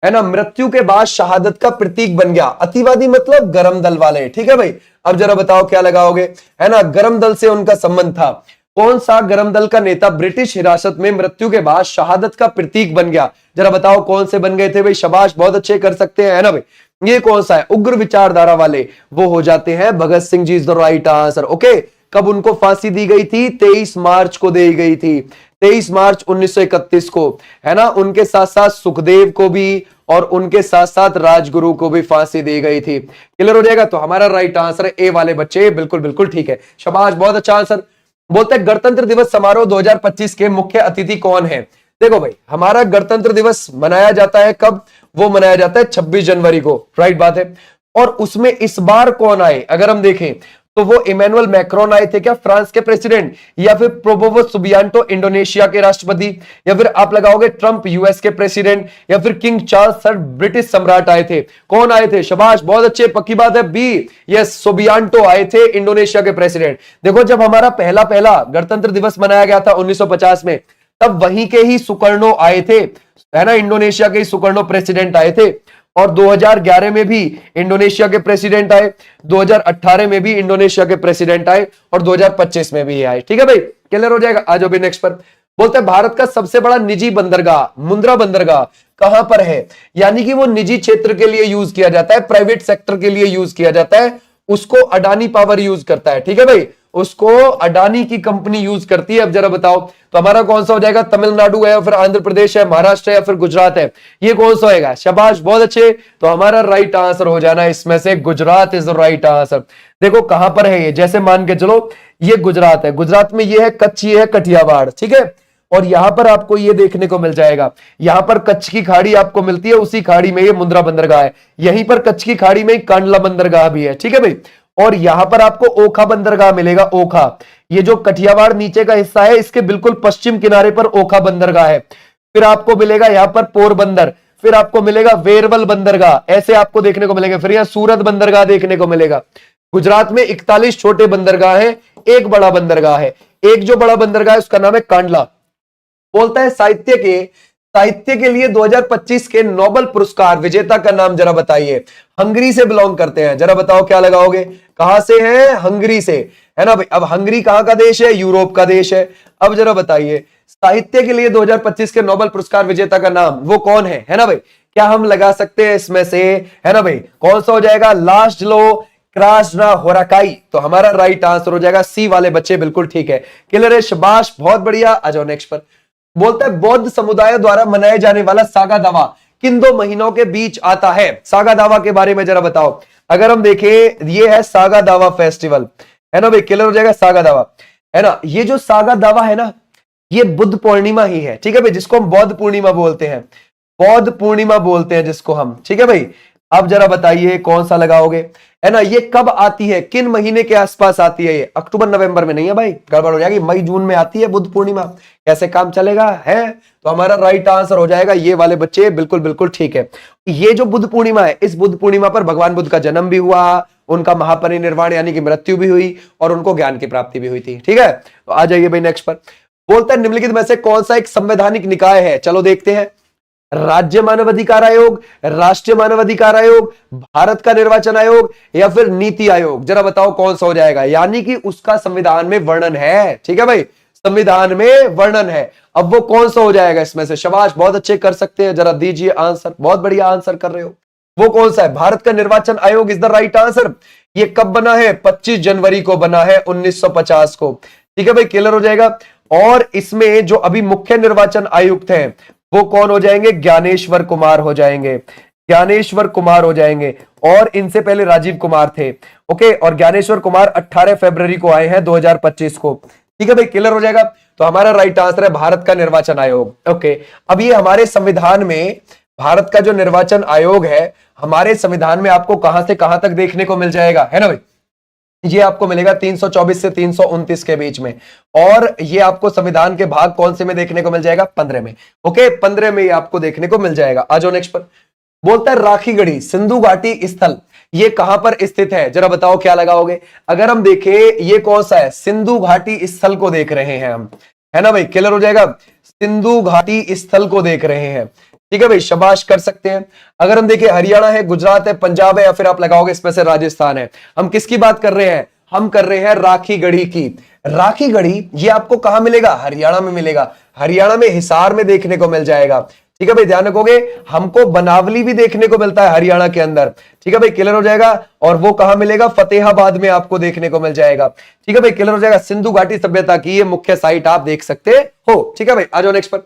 है ना, मृत्यु के बाद शहादत का प्रतीक बन गया? अतिवादी मतलब गरम दल वाले। ठीक है भाई, अब जरा बताओ क्या लगाओगे, है ना, गरम दल से उनका संबंध था। कौन सा गरम दल का नेता ब्रिटिश हिरासत में मृत्यु के बाद शहादत का प्रतीक बन गया? जरा बताओ कौन से बन गए थे भाई? शाबाश, बहुत अच्छे, कर सकते हैं, है ना भाई। ये कौन सा है? उग्र विचारधारा वाले, वो हो जाते हैं Bhagat Singh ji, is the right answer. Okay, कब उनको फांसी दी गई थी? 23 मार्च को दी गई थी। 23 मार्च 1931 को, है ना। उनके साथ साथ सुखदेव को भी और उनके साथ साथ राजगुरु को भी फांसी दी गई थी। क्लियर हो जाएगा। तो हमारा राइट आंसर है ए वाले बच्चे, बिल्कुल बिल्कुल ठीक है, शाबाश, बहुत अच्छा आंसर। बोलते हैं गणतंत्र दिवस समारोह 2025 के मुख्य अतिथि कौन है। देखो भाई, हमारा गणतंत्र दिवस मनाया जाता है कब, वो मनाया जाता है 26 जनवरी को, राइट बात है। और उसमें इस बार कौन आए, अगर हम देखें तो वो इमैनुअल मैक्रोन आए थे क्या, फ्रांस के प्रेसिडेंट, या फिर प्रोबोवो सुबियांटो इंडोनेशिया के राष्ट्रपति, या फिर आप लगाओगे ट्रंप यूएस के प्रेसिडेंट, या फिर किंग चार्ल्स थर्ड ब्रिटिश सम्राट आए थे। कौन आए थे, शाबाश, बहुत अच्छे, पक्की बात है बी, यस, सुबियांटो आए थे, इंडोनेशिया के प्रेसिडेंट। देखो जब हमारा पहला गणतंत्र दिवस मनाया गया था 1950 में, तब वहीं के ही सुकर्णो आए थे, है ना, इंडोनेशिया के ही सुकर्णो प्रेसिडेंट आए थे। और 2011 में भी इंडोनेशिया के प्रेसिडेंट आए, 2018 में भी इंडोनेशिया के प्रेसिडेंट आए, और 2025 में भी आए। ठीक है भाई, क्लियर हो जाएगा। आ जाओ भी नेक्स्ट पर। बोलते हैं भारत का सबसे बड़ा निजी बंदरगाह, मुंद्रा बंदरगाह, कहां पर है। यानी कि वो निजी क्षेत्र के लिए यूज किया जाता है, प्राइवेट सेक्टर के लिए यूज किया जाता है, उसको अडानी पावर यूज करता है। ठीक है भाई, उसको अडानी की कंपनी यूज करती है। अब जरा बताओ तो हमारा कौन सा हो जाएगा, तमिलनाडु है, फिर आंध्र प्रदेश है, महाराष्ट्र है, या फिर गुजरात है, ये कौन सा होएगा, शाबाश, बहुत अच्छे। तो हमारा राइट आंसर हो जाना इसमें से Gujarat is the right answer. देखो कहां पर है ये, जैसे मान के चलो ये गुजरात है, गुजरात में ये है कच्छ, ये है कठियावाड़, ठीक है। और यहां पर आपको ये देखने को मिल जाएगा, यहां पर कच्छ की खाड़ी आपको मिलती है, उसी खाड़ी में ये मुंद्रा बंदरगाह है, यहीं पर कच्छ की खाड़ी में कांडला बंदरगाह भी है। ठीक है भाई, और यहां पर आपको ओखा बंदरगाह मिलेगा, ओखा, ये जो कठियावाड़ नीचे का हिस्सा है, इसके बिल्कुल पश्चिम किनारे पर ओखा बंदरगाह है। फिर आपको मिलेगा यहां पर पोरबंदर, फिर आपको मिलेगा वेरवल बंदरगाह, ऐसे आपको देखने को मिलेंगे। फिर यहां सूरत बंदरगाह देखने को मिलेगा। गुजरात में 41 छोटे बंदरगाह है, एक बड़ा बंदरगाह है। एक जो बड़ा बंदरगाह है उसका नाम है कांडला। बोलता है साहित्य के लिए 2025 के नोबेल पुरस्कार विजेता का नाम जरा बताइए। हंगरी से बिलोंग करते हैं, जरा बताओ क्या लगाओगे, कहां से है, हंगरी से, है ना भाई। अब हंगरी कहां का देश है, यूरोप का देश है। अब जरा बताइए साहित्य के लिए 2025 के नोबेल पुरस्कार विजेता का नाम वो कौन है ना भाई। क्या हम लगा सकते हैं इसमें से, है ना भाई, कौन सा हो जाएगा, लास्लो क्रास्नहोराकाई। तो हमारा राइट आंसर हो जाएगा सी वाले बच्चे, बिल्कुल ठीक है, क्लियर है, शाबाश, बहुत बढ़िया। आ जाओ नेक्स्ट पर। बोलता है बौद्ध समुदाय द्वारा मनाए जाने वाला सागा दावा किन 2 महीनों के बीच आता है। सागा दावा के बारे में जरा बताओ। अगर हम देखें, ये है सागा दावा फेस्टिवल, है ना भाई, क्लियर हो जाएगा, सागा दावा, है ना। ये जो सागा दावा है ना, ये बुद्ध पूर्णिमा ही है, ठीक है भाई, जिसको हम बौद्ध पूर्णिमा बोलते हैं, बौद्ध पूर्णिमा बोलते हैं जिसको हम, ठीक है भाई। अब जरा बताइए कौन सा लगाओगे, है ना। ये कब आती है, किन महीने के आसपास आती है ये, अक्टूबर नवंबर में नहीं है भाई, गड़बड़ हो जाएगी, मई जून में आती है बुद्ध पूर्णिमा। कैसे काम चलेगा है। तो हमारा राइट आंसर हो जाएगा ये वाले बच्चे, बिल्कुल बिल्कुल ठीक है। ये जो बुद्ध पूर्णिमा है, इस बुद्ध पूर्णिमा पर भगवान बुद्ध का जन्म भी हुआ, उनका महापरिनिर्वाण यानी कि मृत्यु भी हुई, और उनको ज्ञान की प्राप्ति भी हुई थी। ठीक है, तो आ जाइए भाई नेक्स्ट पर। बोलता है निम्नलिखित में से कौन सा एक संवैधानिक निकाय है, चलो देखते हैं। राज्य मानवाधिकार आयोग, राष्ट्रीय मानवाधिकार आयोग, भारत का निर्वाचन आयोग, या फिर नीति आयोग, जरा बताओ कौन सा हो जाएगा। यानी कि उसका संविधान में वर्णन है, ठीक है भाई, संविधान में वर्णन है। अब वो कौन सा हो जाएगा इसमें से, शाबाश, बहुत अच्छे कर सकते हैं, जरा दीजिए आंसर, बहुत बढ़िया आंसर कर रहे हो। वो कौन सा है, भारत का निर्वाचन आयोग इज द राइट आंसर। ये कब बना है, 25 जनवरी को बना है, 1950 को। ठीक है भाई, क्लियर हो जाएगा। और इसमें जो अभी मुख्य निर्वाचन आयुक्त हैं वो कौन हो जाएंगे, ज्ञानेश्वर कुमार हो जाएंगे, ज्ञानेश्वर कुमार हो जाएंगे। और इनसे पहले राजीव कुमार थे, ओके। और ज्ञानेश्वर कुमार 18 फरवरी को आए हैं 2025 को। ठीक है भाई, क्लियर हो जाएगा। तो हमारा राइट आंसर है भारत का निर्वाचन आयोग, ओके। अब ये हमारे संविधान में भारत का जो निर्वाचन आयोग है, हमारे संविधान में आपको कहां से कहां तक देखने को मिल जाएगा, है ना भाई। ये आपको मिलेगा 324 से 329 के बीच में। और ये आपको संविधान के भाग कौन से में देखने को मिल जाएगा, 15 में, ओके, 15 में ये आपको देखने को मिल जाएगा। आ जाओ नेक्स्ट पर। बोलता है राखीगढ़ी सिंधु घाटी स्थल ये कहां पर स्थित है, जरा बताओ क्या लगाओगे। अगर हम देखें ये कौन सा है, सिंधु घाटी स्थल को देख रहे हैं हम, है ना भाई, क्लियर हो जाएगा, सिंधु घाटी स्थल को देख रहे हैं। ठीक है भाई, शाबाश, कर सकते हैं। अगर हम देखें हरियाणा है, गुजरात है, पंजाब है, या फिर आप लगाओगे इसमें से राजस्थान है। हम किसकी बात कर रहे हैं, हम कर रहे हैं राखीगढ़ी की। राखीगढ़ी ये आपको कहां मिलेगा, हरियाणा में मिलेगा, हरियाणा में हिसार में देखने को मिल जाएगा। ठीक है भाई, ध्यान रखोगे। हमको बनावली भी देखने को मिलता है हरियाणा के अंदर, ठीक है भाई, क्लियर हो जाएगा। और वो कहां मिलेगा? फतेहाबाद में आपको देखने को मिल जाएगा, ठीक है भाई, क्लियर हो जाएगा। सिंधु घाटी सभ्यता की ये मुख्य साइट आप देख सकते हो, ठीक है भाई। आ जाओ नेक्स्ट पर।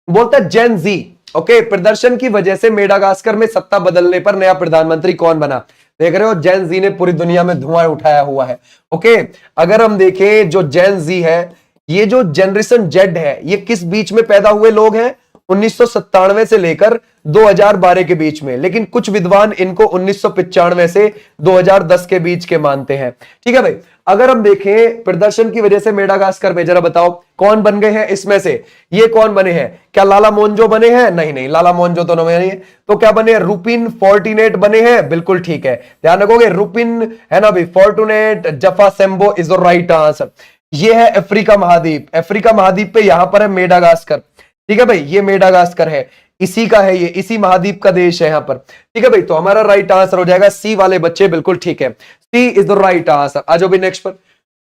बोलता है जेन जी, ओके, प्रदर्शन की वजह से मेडागास्कर में सत्ता बदलने पर नया प्रधानमंत्री कौन बना? देख रहे हो, जेन जी ने पूरी दुनिया में धुआं उठाया हुआ है, ओके। अगर हम देखें जो जेन जी है, ये जो जनरेशन जेड है, ये किस बीच में पैदा हुए लोग हैं? 1997 से लेकर 2012 के बीच में, लेकिन कुछ विद्वान इनको 1995 से 2010 के बीच के मानते हैं, ठीक है भाई। अगर हम देखें प्रदर्शन की वजह से मेडागास्कर में, जरा बताओ कौन बन गए हैं इसमें से? ये कौन बने हैं? क्या लाला मोन्जो बने हैं? नहीं नहीं, लाला मोन्जो तो नहीं है। तो क्या बने हैं? रुपिन फोर्टिनेट बने हैं, बिल्कुल ठीक है, ध्यान रखोगे। रुपिन है ना भाई, फोर्टुनेट जफा सेम्बो इज द राइट आंसर। ये है अफ्रीका महाद्वीप, अफ्रीका महाद्वीप पे यहां पर है मेडागास्कर, ठीक है भाई, ये मेडागास्कर है, इसी का है, ये इसी महाद्वीप का देश है यहां पर, ठीक है भाई। तो हमारा राइट आंसर हो जाएगा सी वाले बच्चे, बिल्कुल ठीक है, सी इज द राइट आंसर। आ जाओ भी नेक्स्ट पर।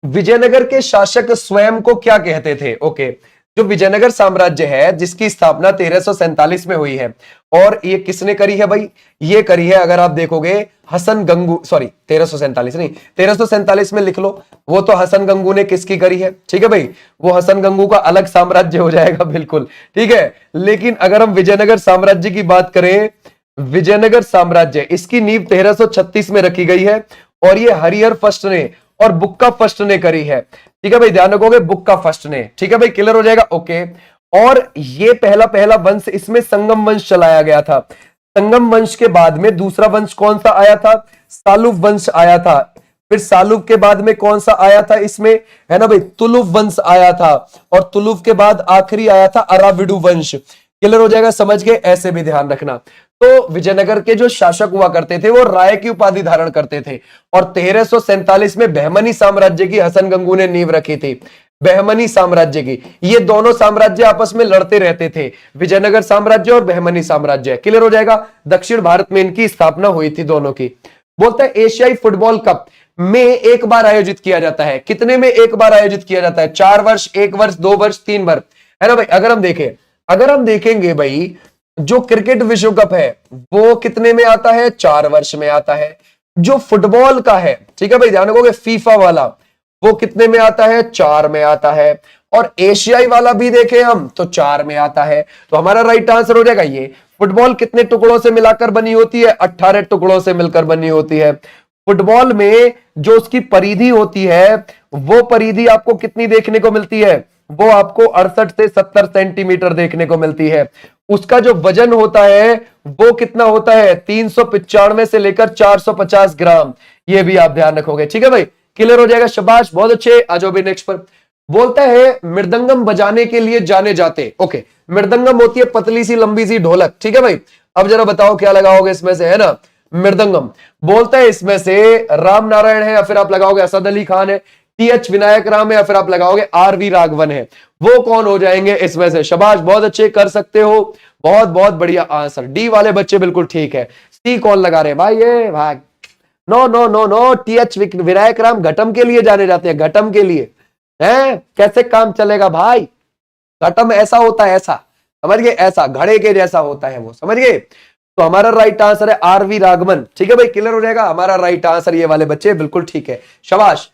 विजयनगर के शासक स्वयं को क्या कहते थे? ओके, जो विजयनगर साम्राज्य है जिसकी स्थापना 1347 में हुई है, और ये किसने करी है भाई? ये करी है, अगर आप देखोगे, हसन गंगू, सॉरी 1347 नहीं, 1347 में लिख लो। वो तो हसन गंगू ने किसकी करी है, ठीक है भाई, वो हसन गंगू का अलग साम्राज्य हो जाएगा, बिल्कुल ठीक है। लेकिन अगर हम विजयनगर साम्राज्य की बात करें, विजयनगर साम्राज्य, इसकी नींव 1336 में रखी गई है, और ये हरिहर फर्स्ट ने और बुक्का फर्स्ट ने करी है, ठीक है भाई, ध्यान रखोगे, बुक्का फर्स्ट ने, ठीक है भाई, क्लियर हो जाएगा, ओके। और ये पहला वंश, इसमें संगम वंश चलाया गया था। संगम वंश के बाद में दूसरा वंश कौन सा आया था? सालुव वंश आया था। फिर सालुव के बाद में कौन सा आया था इसमें? है ना भाई, तुलुव वंश आया था। और तुलुव के बाद आखिरी आया था अराविडु वंश। क्लियर हो जाएगा, समझ के, ऐसे भी ध्यान रखना। तो विजयनगर के जो शासक हुआ करते थे वो राय की उपाधि धारण करते थे, और 1347 में बहमनी साम्राज्य की हसन गंगू ने नींव रखी थी, बहमनी साम्राज्य की। ये दोनों साम्राज्य आपस में लड़ते रहते थे, विजयनगर साम्राज्य और बहमनी साम्राज्य। क्लियर हो जाएगा, दक्षिण भारत में इनकी स्थापना हुई थी दोनों की। बोलता है एशियाई फुटबॉल कप में एक बार आयोजित किया जाता है, कितने में एक बार आयोजित किया जाता है? 4 वर्ष, 1 वर्ष, 2 वर्ष, 3 वर्ष, है ना भाई। अगर हम देखेंगे भाई, जो क्रिकेट विश्व कप है वो कितने में आता है? 4 वर्ष में आता है। जो फुटबॉल का है, ठीक है भाई, ध्यान रखोगे, फीफा वाला, वो कितने में आता है? 4 में आता है। और एशियाई वाला भी देखें हम तो 4 में आता है। तो हमारा राइट आंसर हो जाएगा ये। फुटबॉल कितने टुकड़ों से मिलाकर बनी होती है? 18 टुकड़ों से मिलकर बनी होती है। फुटबॉल में जो उसकी परिधि होती है, वो परिधि आपको कितनी देखने को मिलती है? वो आपको 68 से 70 सेंटीमीटर देखने को मिलती है। उसका जो वजन होता है वो कितना होता है? 395 से लेकर 450 ग्राम। ये भी आप ध्यान रखोगे, ठीक है भाई, क्लियर हो जाएगा, शाबाश, बहुत अच्छे। आ जाओ भाई नेक्स्ट पर। बोलता है मृदंगम बजाने के लिए जाने जाते, ओके, मृदंगम होती है पतली सी लंबी सी ढोलक, ठीक है भाई। अब जरा बताओ क्या लगाओगे इसमें से, है ना, मृदंगम। बोलता है इसमें से राम नारायण है, या फिर आप लगाओगे असद अली खान है, टी.एच. विनायक राम है, या फिर आप लगाओगे आर.वी. राघवन है। वो कौन हो जाएंगे इसमें से? शाबाश, बहुत अच्छे, कर सकते हो, बहुत बहुत बढ़िया आंसर। डी वाले बच्चे बिल्कुल ठीक है। सी कौन लगा रहे भाई? ये भाई, no no no no, T H. Vinayak Ram ghatam के लिए जाने जाते हैं, घटम के लिए। हैं, कैसे काम चलेगा भाई? घटम ऐसा होता है, ऐसा समझ गए, ऐसा घड़े के जैसा होता है वो, समझ गए। तो हमारा राइट आंसर है आर.वी. राघवन, ठीक है भाई, क्लियर हो जाएगा। हमारा राइट आंसर ये वाले बच्चे बिल्कुल ठीक है, शाबाश।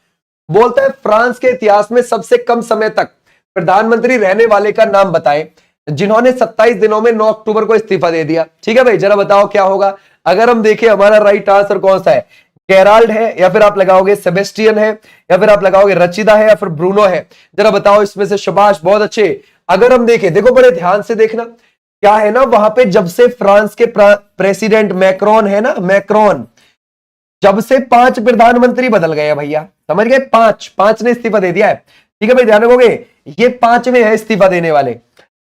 बोलता है फ्रांस के इतिहास में सबसे कम समय तक प्रधानमंत्री रहने वाले का नाम बताएं जिन्होंने 27 दिनों में 9 अक्टूबर को इस्तीफा दे दिया, ठीक है भाई, जरा बताओ क्या होगा। अगर हम देखें हमारा राइट आंसर कौन सा है? गेराल्ड है, या फिर आप लगाओगे सेबेस्टियन है, या फिर आप लगाओगे रचिदा है, या फिर ब्रूनो है। जरा बताओ इसमें से, शाबाश, बहुत अच्छे। अगर हम देखें, देखो बड़े ध्यान से देखना, क्या है ना, वहां पे जब से फ्रांस के प्रेसिडेंट मैक्रोन है ना, मैक्रोन, जब से 5 प्रधानमंत्री बदल गए भैया, समझ गए, 5 ने इस्तीफा दे दिया है, ठीक है भाई, ध्यान रखोगे, ये 5वें है इस्तीफा देने वाले।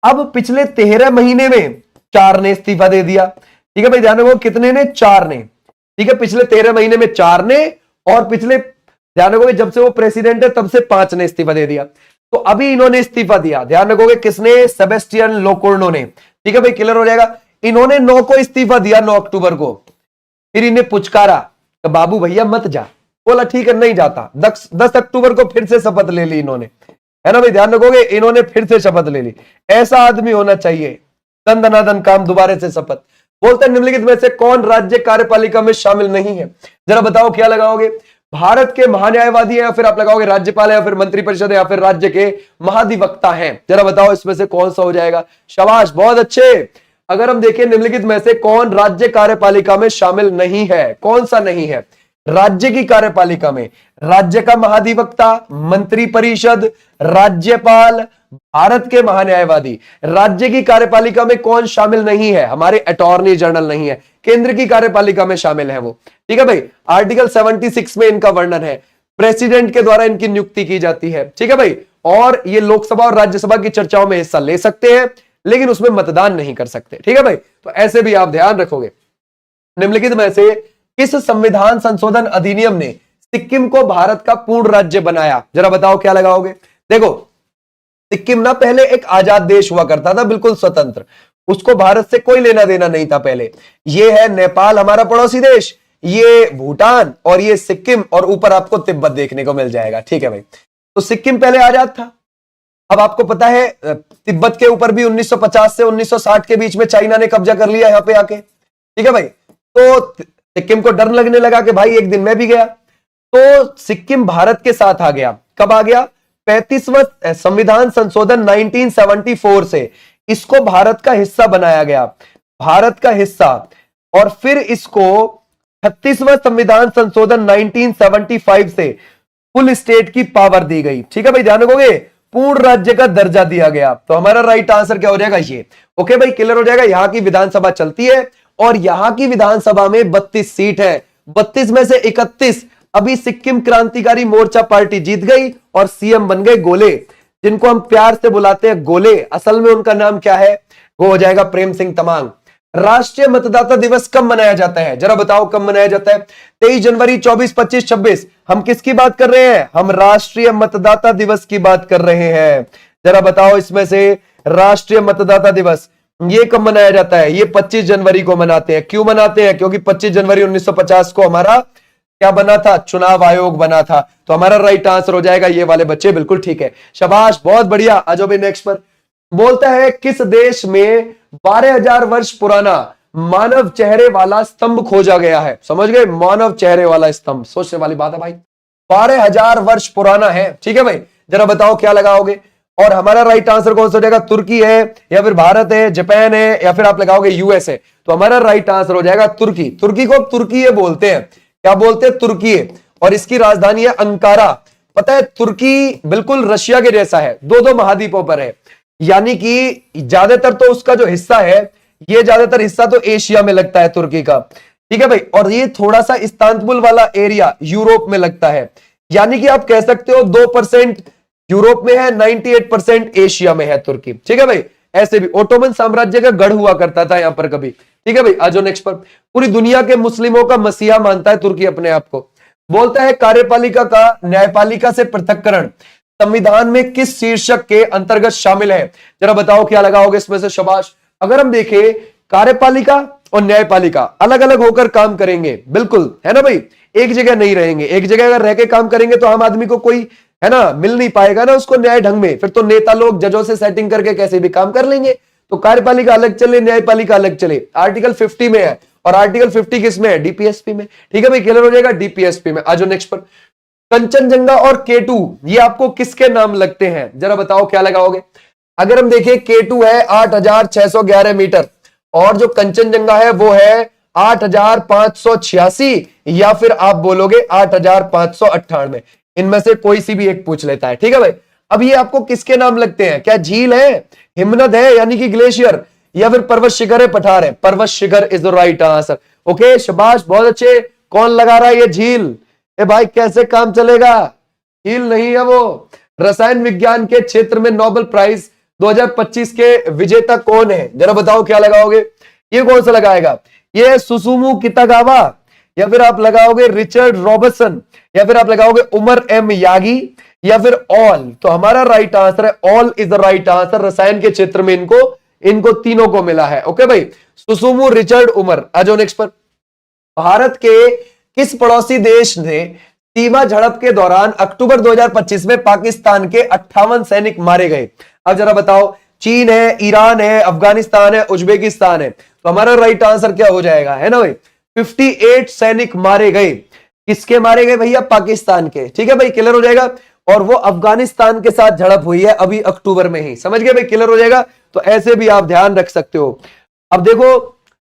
अब पिछले 13 महीने में 4 ने इस्तीफा दे दिया, ठीक है भाई, ध्यान रखो, कितने ने? 4 ने, ठीक है, पिछले 13 महीने में 4 ने, और पिछले, ध्यान रखोगे, जब से वो प्रेसिडेंट है तब से 5 ने इस्तीफा दे दिया। तो अभी इन्होंने इस्तीफा दिया, ध्यान रखोगे, किसने? सेबेस्टियन लोकोर्नो ने, ठीक है भाई, क्लियर हो जाएगा। इन्होंने 9 को इस्तीफा दिया, 9 अक्टूबर को। फिर इन्हें पुचकारा, तो बाबू भैया मत जा, बोला ठीक है नहीं जाता। 10 अक्टूबर को फिर से शपथ ले ली इन्होंने, है ना भाई, ध्यान रखोगे, इन्होंने फिर से शपथ ले ली। ऐसा आदमी होना चाहिए, दन दनादन काम, दोबारा से शपथ। बोलते हैं निम्नलिखित में से कौन राज्य कार्यपालिका में शामिल नहीं है? जरा बताओ क्या लगाओगे? भारत के महान्यायवादी है, या फिर आप लगाओगे राज्यपाल है, या फिर मंत्रिपरिषद है, या फिर राज्य के महाधिवक्ता हैं? जरा बताओ इसमें से कौन सा हो जाएगा? शाबाश, बहुत अच्छे। अगर हम देखें निम्नलिखित में से कौन राज्य कार्यपालिका में शामिल नहीं है, कौन सा नहीं है? राज्य की कार्यपालिका में राज्य का महाधिवक्ता, मंत्री परिषद, राज्यपाल, भारत के महान्यायवादी। राज्य की कार्यपालिका में कौन शामिल नहीं है? हमारे अटॉर्नी जनरल नहीं है, केंद्र की कार्यपालिका में शामिल है वो। ठीक है भाई, आर्टिकल 76 में इनका वर्णन है, प्रेसिडेंट के द्वारा इनकी नियुक्ति की जाती है। ठीक है भाई, और ये लोकसभा और राज्यसभा की चर्चाओं में हिस्सा ले सकते हैं, लेकिन उसमें मतदान नहीं कर सकते। ठीक है भाई, तो ऐसे भी आप ध्यान रखोगे। निम्नलिखित में से किस संविधान संशोधन अधिनियम ने सिक्किम को भारत का पूर्ण राज्य बनाया? जरा बताओ क्या लगाओगे? देखो, सिक्किम ना पहले एक आजाद देश हुआ करता था, बिल्कुल स्वतंत्र, उसको भारत से कोई लेना देना नहीं था पहले। ये है नेपाल हमारा पड़ोसी देश, ये भूटान, और ये सिक्किम, और ऊपर आपको तिब्बत देखने को मिल जाएगा। ठीक है भाई, तो सिक्किम पहले आजाद था। अब आपको पता है तिब्बत के ऊपर भी 1950 से 1960 के बीच में चाइना ने कब्जा कर लिया यहां पे आके। ठीक है भाई, तो सिक्किम को डर लगने लगा कि भाई एक दिन मैं भी गया, तो सिक्किम भारत के साथ आ गया। कब आ गया? 35वां संविधान संशोधन 1974 से इसको भारत का हिस्सा बनाया गया, भारत का हिस्सा। और फिर इसको 36वां संविधान संशोधन 1975 से फुल स्टेट की पावर दी गई। ठीक है भाई, ध्यान रखोगे, पूर्ण राज्य का दर्जा दिया गया। तो हमारा राइट आंसर क्या हो जाएगा? ये। ओके भाई, क्लियर हो जाएगा। यहां की विधानसभा चलती है और यहां की विधानसभा में 32 सीट है, 32 में से 31 अभी सिक्किम क्रांतिकारी मोर्चा पार्टी जीत गई और सीएम बन गए गोले, जिनको हम प्यार से बुलाते हैं गोले। असल में उनका नाम क्या है? वो हो जाएगा प्रेम सिंह तमांग। राष्ट्रीय मतदाता दिवस कब मनाया जाता है? जरा बताओ कब मनाया जाता है? 23 जनवरी, 24, 25, 26। हम किसकी बात कर रहे हैं? हम राष्ट्रीय मतदाता दिवस की बात कर रहे हैं। जरा बताओ इसमें से राष्ट्रीय मतदाता दिवस ये कब मनाया जाता है? ये 25 जनवरी को मनाते हैं। क्यों मनाते हैं? क्योंकि 25 जनवरी 1950 को हमारा क्या बना था? चुनाव आयोग बना था। तो हमारा राइट आंसर हो जाएगा ये वाले बच्चे, बिल्कुल ठीक है, शाबाश, बहुत बढ़िया। आ जाओ भाई नेक्स्ट पर। बोलता है किस देश में 12,000 वर्ष पुराना मानव चेहरे वाला स्तंभ खोजा गया है? समझ गए, मानव चेहरे वाला स्तंभ, सोचने वाली बात है भाई। 12,000 वर्ष पुराना है। ठीक है भाई, जरा बताओ क्या लगाओगे? और हमारा राइट आंसर कौन सा हो जाएगा? तुर्की है, या फिर भारत है, जापान है, या फिर आप लगाओगे यूएस है? तो हमारा राइट आंसर हो जाएगा तुर्की। तुर्की को तुर्की बोलते हैं। क्या बोलते हैं? तुर्की। और इसकी राजधानी है अंकारा। पता है, तुर्की बिल्कुल रशिया के जैसा है, दो महाद्वीपों पर है, यानी कि ज्यादातर तो उसका जो हिस्सा है, ये ज्यादातर हिस्सा तो एशिया में लगता है तुर्की का। ठीक है भाई, और ये थोड़ा सा इस्तांबुल वाला एरिया यूरोप में लगता है, यानी कि आप कह सकते हो 2% यूरोप में है, 98% एशिया में है तुर्की। ठीक है भाई, ऐसे भी ओटोमन साम्राज्य का गढ़ हुआ करता था यहां पर कभी। ठीक है भाई, आज नेक्स्ट पर। पूरी दुनिया के मुस्लिमों का मसीहा मानता है तुर्की अपने आप को। बोलता है कार्यपालिका का न्यायपालिका से पृथक्करण संविधान में किस शीर्षक के अंतर्गत शामिल है? जरा बताओ क्या लगाओगे इसमें से? शाबाश। अगर हम देखें, कार्यपालिका और न्यायपालिका अलग अलग होकर काम करेंगे, बिल्कुल, है ना भाई, एक जगह नहीं रहेंगे। एक जगह अगर रह के काम करेंगे तो आम आदमी को कोई, है ना, मिल नहीं पाएगा ना उसको न्याय ढंग में। फिर तो नेता लोग जजों से सेटिंग करके कैसे भी काम कर लेंगे। तो कार्यपालिका अलग चले, न्यायपालिका अलग चले। आर्टिकल 50 में है, और आर्टिकल 50 किस में है? डीपीएसपी में। ठीक है भाई, क्लियर हो जाएगा, डीपीएसपी में। आज नेक्स्ट पर। कंचनजंगा और K2 ये आपको किसके नाम लगते हैं? जरा बताओ क्या लगाओगे? अगर हम देखें, K2 है 8,611 मीटर, और जो कंचनजंगा है वो है 8,586, या फिर आप बोलोगे 8,598। इनमें से कोई सी भी एक पूछ लेता है। ठीक है भाई, अब ये आपको किसके नाम लगते हैं? क्या झील है, हिमनद है यानी कि ग्लेशियर, या फिर पर्वत शिखर है, पठार है? पर्वत शिखर is the right answer. Okay, शाबाश, बहुत अच्छे। कौन लगा रहा है ये झील? ए भाई, कैसे काम चलेगा? झील नहीं है वो। रसायन विज्ञान के क्षेत्र में नोबेल प्राइज 2025 के विजेता कौन है? जरा बताओ क्या लगाओगे? ये कौन सा लगाएगा? ये सुसुमु कितागावा, या फिर आप लगाओगे रिचर्ड रॉबर्टसन, या फिर आप लगाओगे उमर एम यागी, या फिर ऑल? तो हमारा राइट आंसर है all is the right answer. रसायन के क्षेत्र में इनको तीनों को मिला है। ओके भाई, सुसुमु, रिचर्ड, उमर। आ जाओ नेक्स्ट पर। भारत के किस पड़ोसी देश ने सीमा झड़प के दौरान अक्टूबर 2025 में पाकिस्तान के 58 सैनिक मारे गए? अब जरा बताओ, चीन है, ईरान है, अफगानिस्तान है, उज्बेकिस्तान है। तो हमारा राइट आंसर क्या हो जाएगा, है ना भाई, 58 सैनिक मारे गए। किसके मारे गए भैया, पाकिस्तान के। ठीक है भाई, क्लियर हो जाएगा। और वो अफगानिस्तान के साथ झड़प हुई है अभी अक्टूबर में ही, समझ गए भाई, क्लियर हो जाएगा। तो ऐसे भी आप ध्यान रख सकते हो। अब देखो,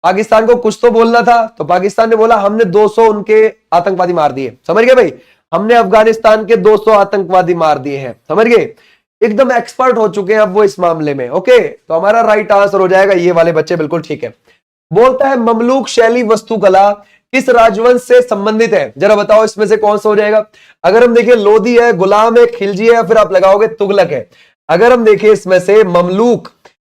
पाकिस्तान को कुछ तो बोलना था, तो पाकिस्तान ने बोला हमने 200 उनके आतंकवादी मार दिए, समझ गए भाई, हमने अफगानिस्तान के 200 आतंकवादी मार दिए हैं, समझ गए, एकदम एक्सपर्ट हो चुके हैं अब वो इस मामले में। ओके, तो हमारा राइट आंसर हो जाएगा ये वाले बच्चे, बिल्कुल ठीक है। बोलता है ममलूक शैली वस्तुकला किस राजवंश से संबंधित है, जरा बताओ इसमें से कौन सा हो जाएगा। अगर हम देखें लोधी है, गुलाम है, खिलजी है, या फिर आप लगाओगे तुगलक है। अगर हम देखें इसमें से ममलूक,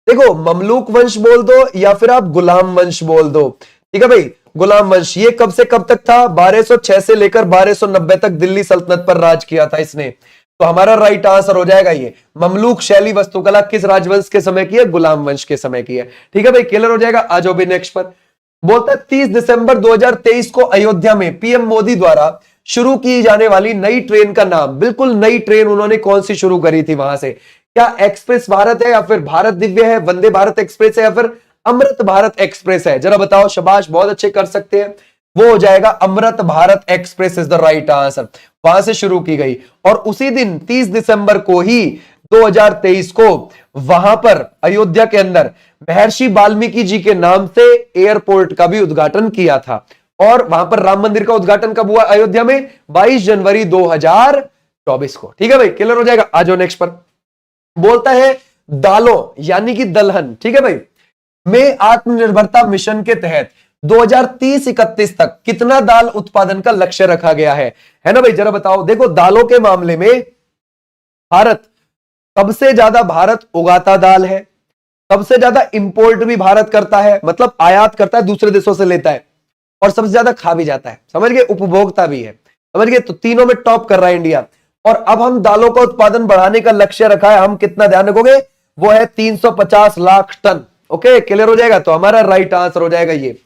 देखो ममलूक वंश बोल दो या फिर आप गुलाम वंश बोल दो। ठीक है भाई, गुलाम वंश ये कब से कब तक था, 1206 से लेकर 1290 तक दिल्ली सल्तनत पर राज किया था इसने। तो हमारा राइट आंसर हो जाएगा ये, ममलूक शैली वस्तुकला किस राजवंश के समय की है, गुलाम वंश के समय की है। ठीक है भाई, क्लियर हो जाएगा। आ जाओ भी नेक्स्ट पर। बोलता है 30 दिसंबर 2023 को अयोध्या में पीएम मोदी द्वारा शुरू की जाने वाली नई ट्रेन का नाम, बिल्कुल नई ट्रेन उन्होंने कौन सी शुरू करी थी वहां से, क्या एक्सप्रेस भारत है, या फिर भारत दिव्य है, वंदे भारत एक्सप्रेस है, या फिर अमृत भारत एक्सप्रेस है, जरा बताओ। शाबाश, बहुत अच्छे कर सकते हैं। वो हो जाएगा Amrit Bharat Express is the right answer, वहां से शुरू की गई। और उसी दिन 30 दिसंबर को ही 2023 को वहां पर अयोध्या के अंदर महर्षि वाल्मीकि जी के नाम से एयरपोर्ट का भी उद्घाटन किया था। और वहां पर राम मंदिर का उद्घाटन कब हुआ अयोध्या में, 22 जनवरी 2024 को। ठीक है भाई, क्लियर हो जाएगा। आ जाओ नेक्स्ट पर। बोलता है दालों यानी कि दलहन, ठीक है भाई, में आत्मनिर्भरता मिशन के तहत 2030-31 तक कितना दाल उत्पादन का लक्ष्य रखा गया है ना भाई, जरा बताओ। देखो दालों के मामले में भारत सबसे ज्यादा भारत उगाता दाल है, सबसे ज्यादा इंपोर्ट भी भारत करता है, मतलब आयात करता है, दूसरे देशों से लेता है, और सबसे ज्यादा खा भी जाता है, समझ गए, उपभोक्ता भी है, समझ गए। तो तीनों में टॉप कर रहा है इंडिया। और अब हम दालों का उत्पादन बढ़ाने का लक्ष्य रखा है, हम कितना ध्यान रखोगे, वो है 350 लाख टन। ओके, क्लियर हो जाएगा। तो हमारा राइट आंसर हो जाएगा ये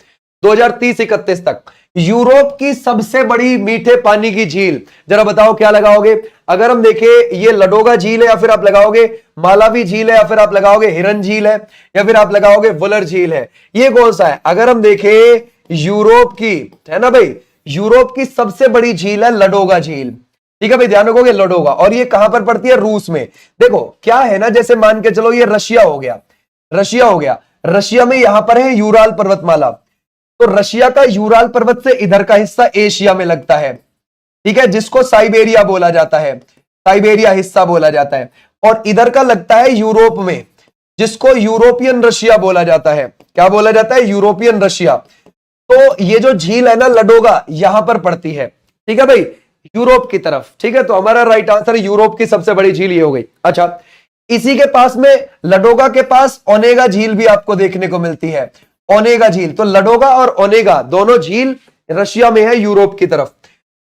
2030-31 तक। यूरोप की सबसे बड़ी मीठे पानी की झील, जरा बताओ क्या लगाओगे। अगर हम देखें ये लडोगा झील है, या फिर आप लगाओगे मालावी झील है, या फिर आप लगाओगे हिरन झील है, या फिर आप लगाओगे वुलर झील है, ये कौन सा है। अगर हम देखें यूरोप की, है ना भाई, यूरोप की सबसे बड़ी झील है लडोगा झील। ठीक है भाई, ध्यान रखोगे लडोगा। और ये कहां पर पड़ती है, रूस में। देखो क्या है ना, जैसे मान के चलो ये रशिया हो गया, रशिया हो गया, रशिया में यहां पर है यूराल पर्वतमाला, तो रशिया का यूराल पर्वत से इधर का हिस्सा एशिया में लगता है, ठीक है, जिसको साइबेरिया बोला जाता है, साइबेरिया हिस्सा बोला जाता है। और इधर का लगता है यूरोप में, जिसको यूरोपियन रशिया बोला जाता है। क्या बोला जाता है, यूरोपियन रशिया। तो ये जो झील है ना लडोगा, यहां पर पड़ती है, ठीक है भाई, यूरोप की तरफ। ठीक है, तो हमारा राइट आंसर यूरोप की सबसे बड़ी झील ये हो गई। अच्छा, इसी के पास में लडोगा के पास ओनेगा झील भी आपको देखने को मिलती है, ओनेगा झील। तो लडोगा और ओनेगा दोनों झील रशिया में है, यूरोप की तरफ।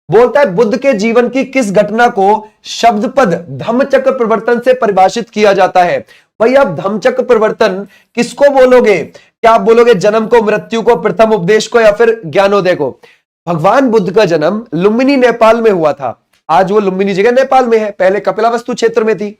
बोलता है बुद्ध के जीवन की किस घटना को शब्द पद धम्मचक्र प्रवर्तन से परिभाषित किया जाता है। भाई आप धम्मचक्र प्रवर्तन किसको बोलोगे, क्या आप बोलोगे जन्म को, मृत्यु को, प्रथम उपदेश को, या फिर ज्ञानोदय को। भगवान बुद्ध का जन्म लुम्बिनी नेपाल में हुआ था। आज वो लुम्बिनी जगह नेपाल में है, पहले कपिलावस्तु क्षेत्र में थी।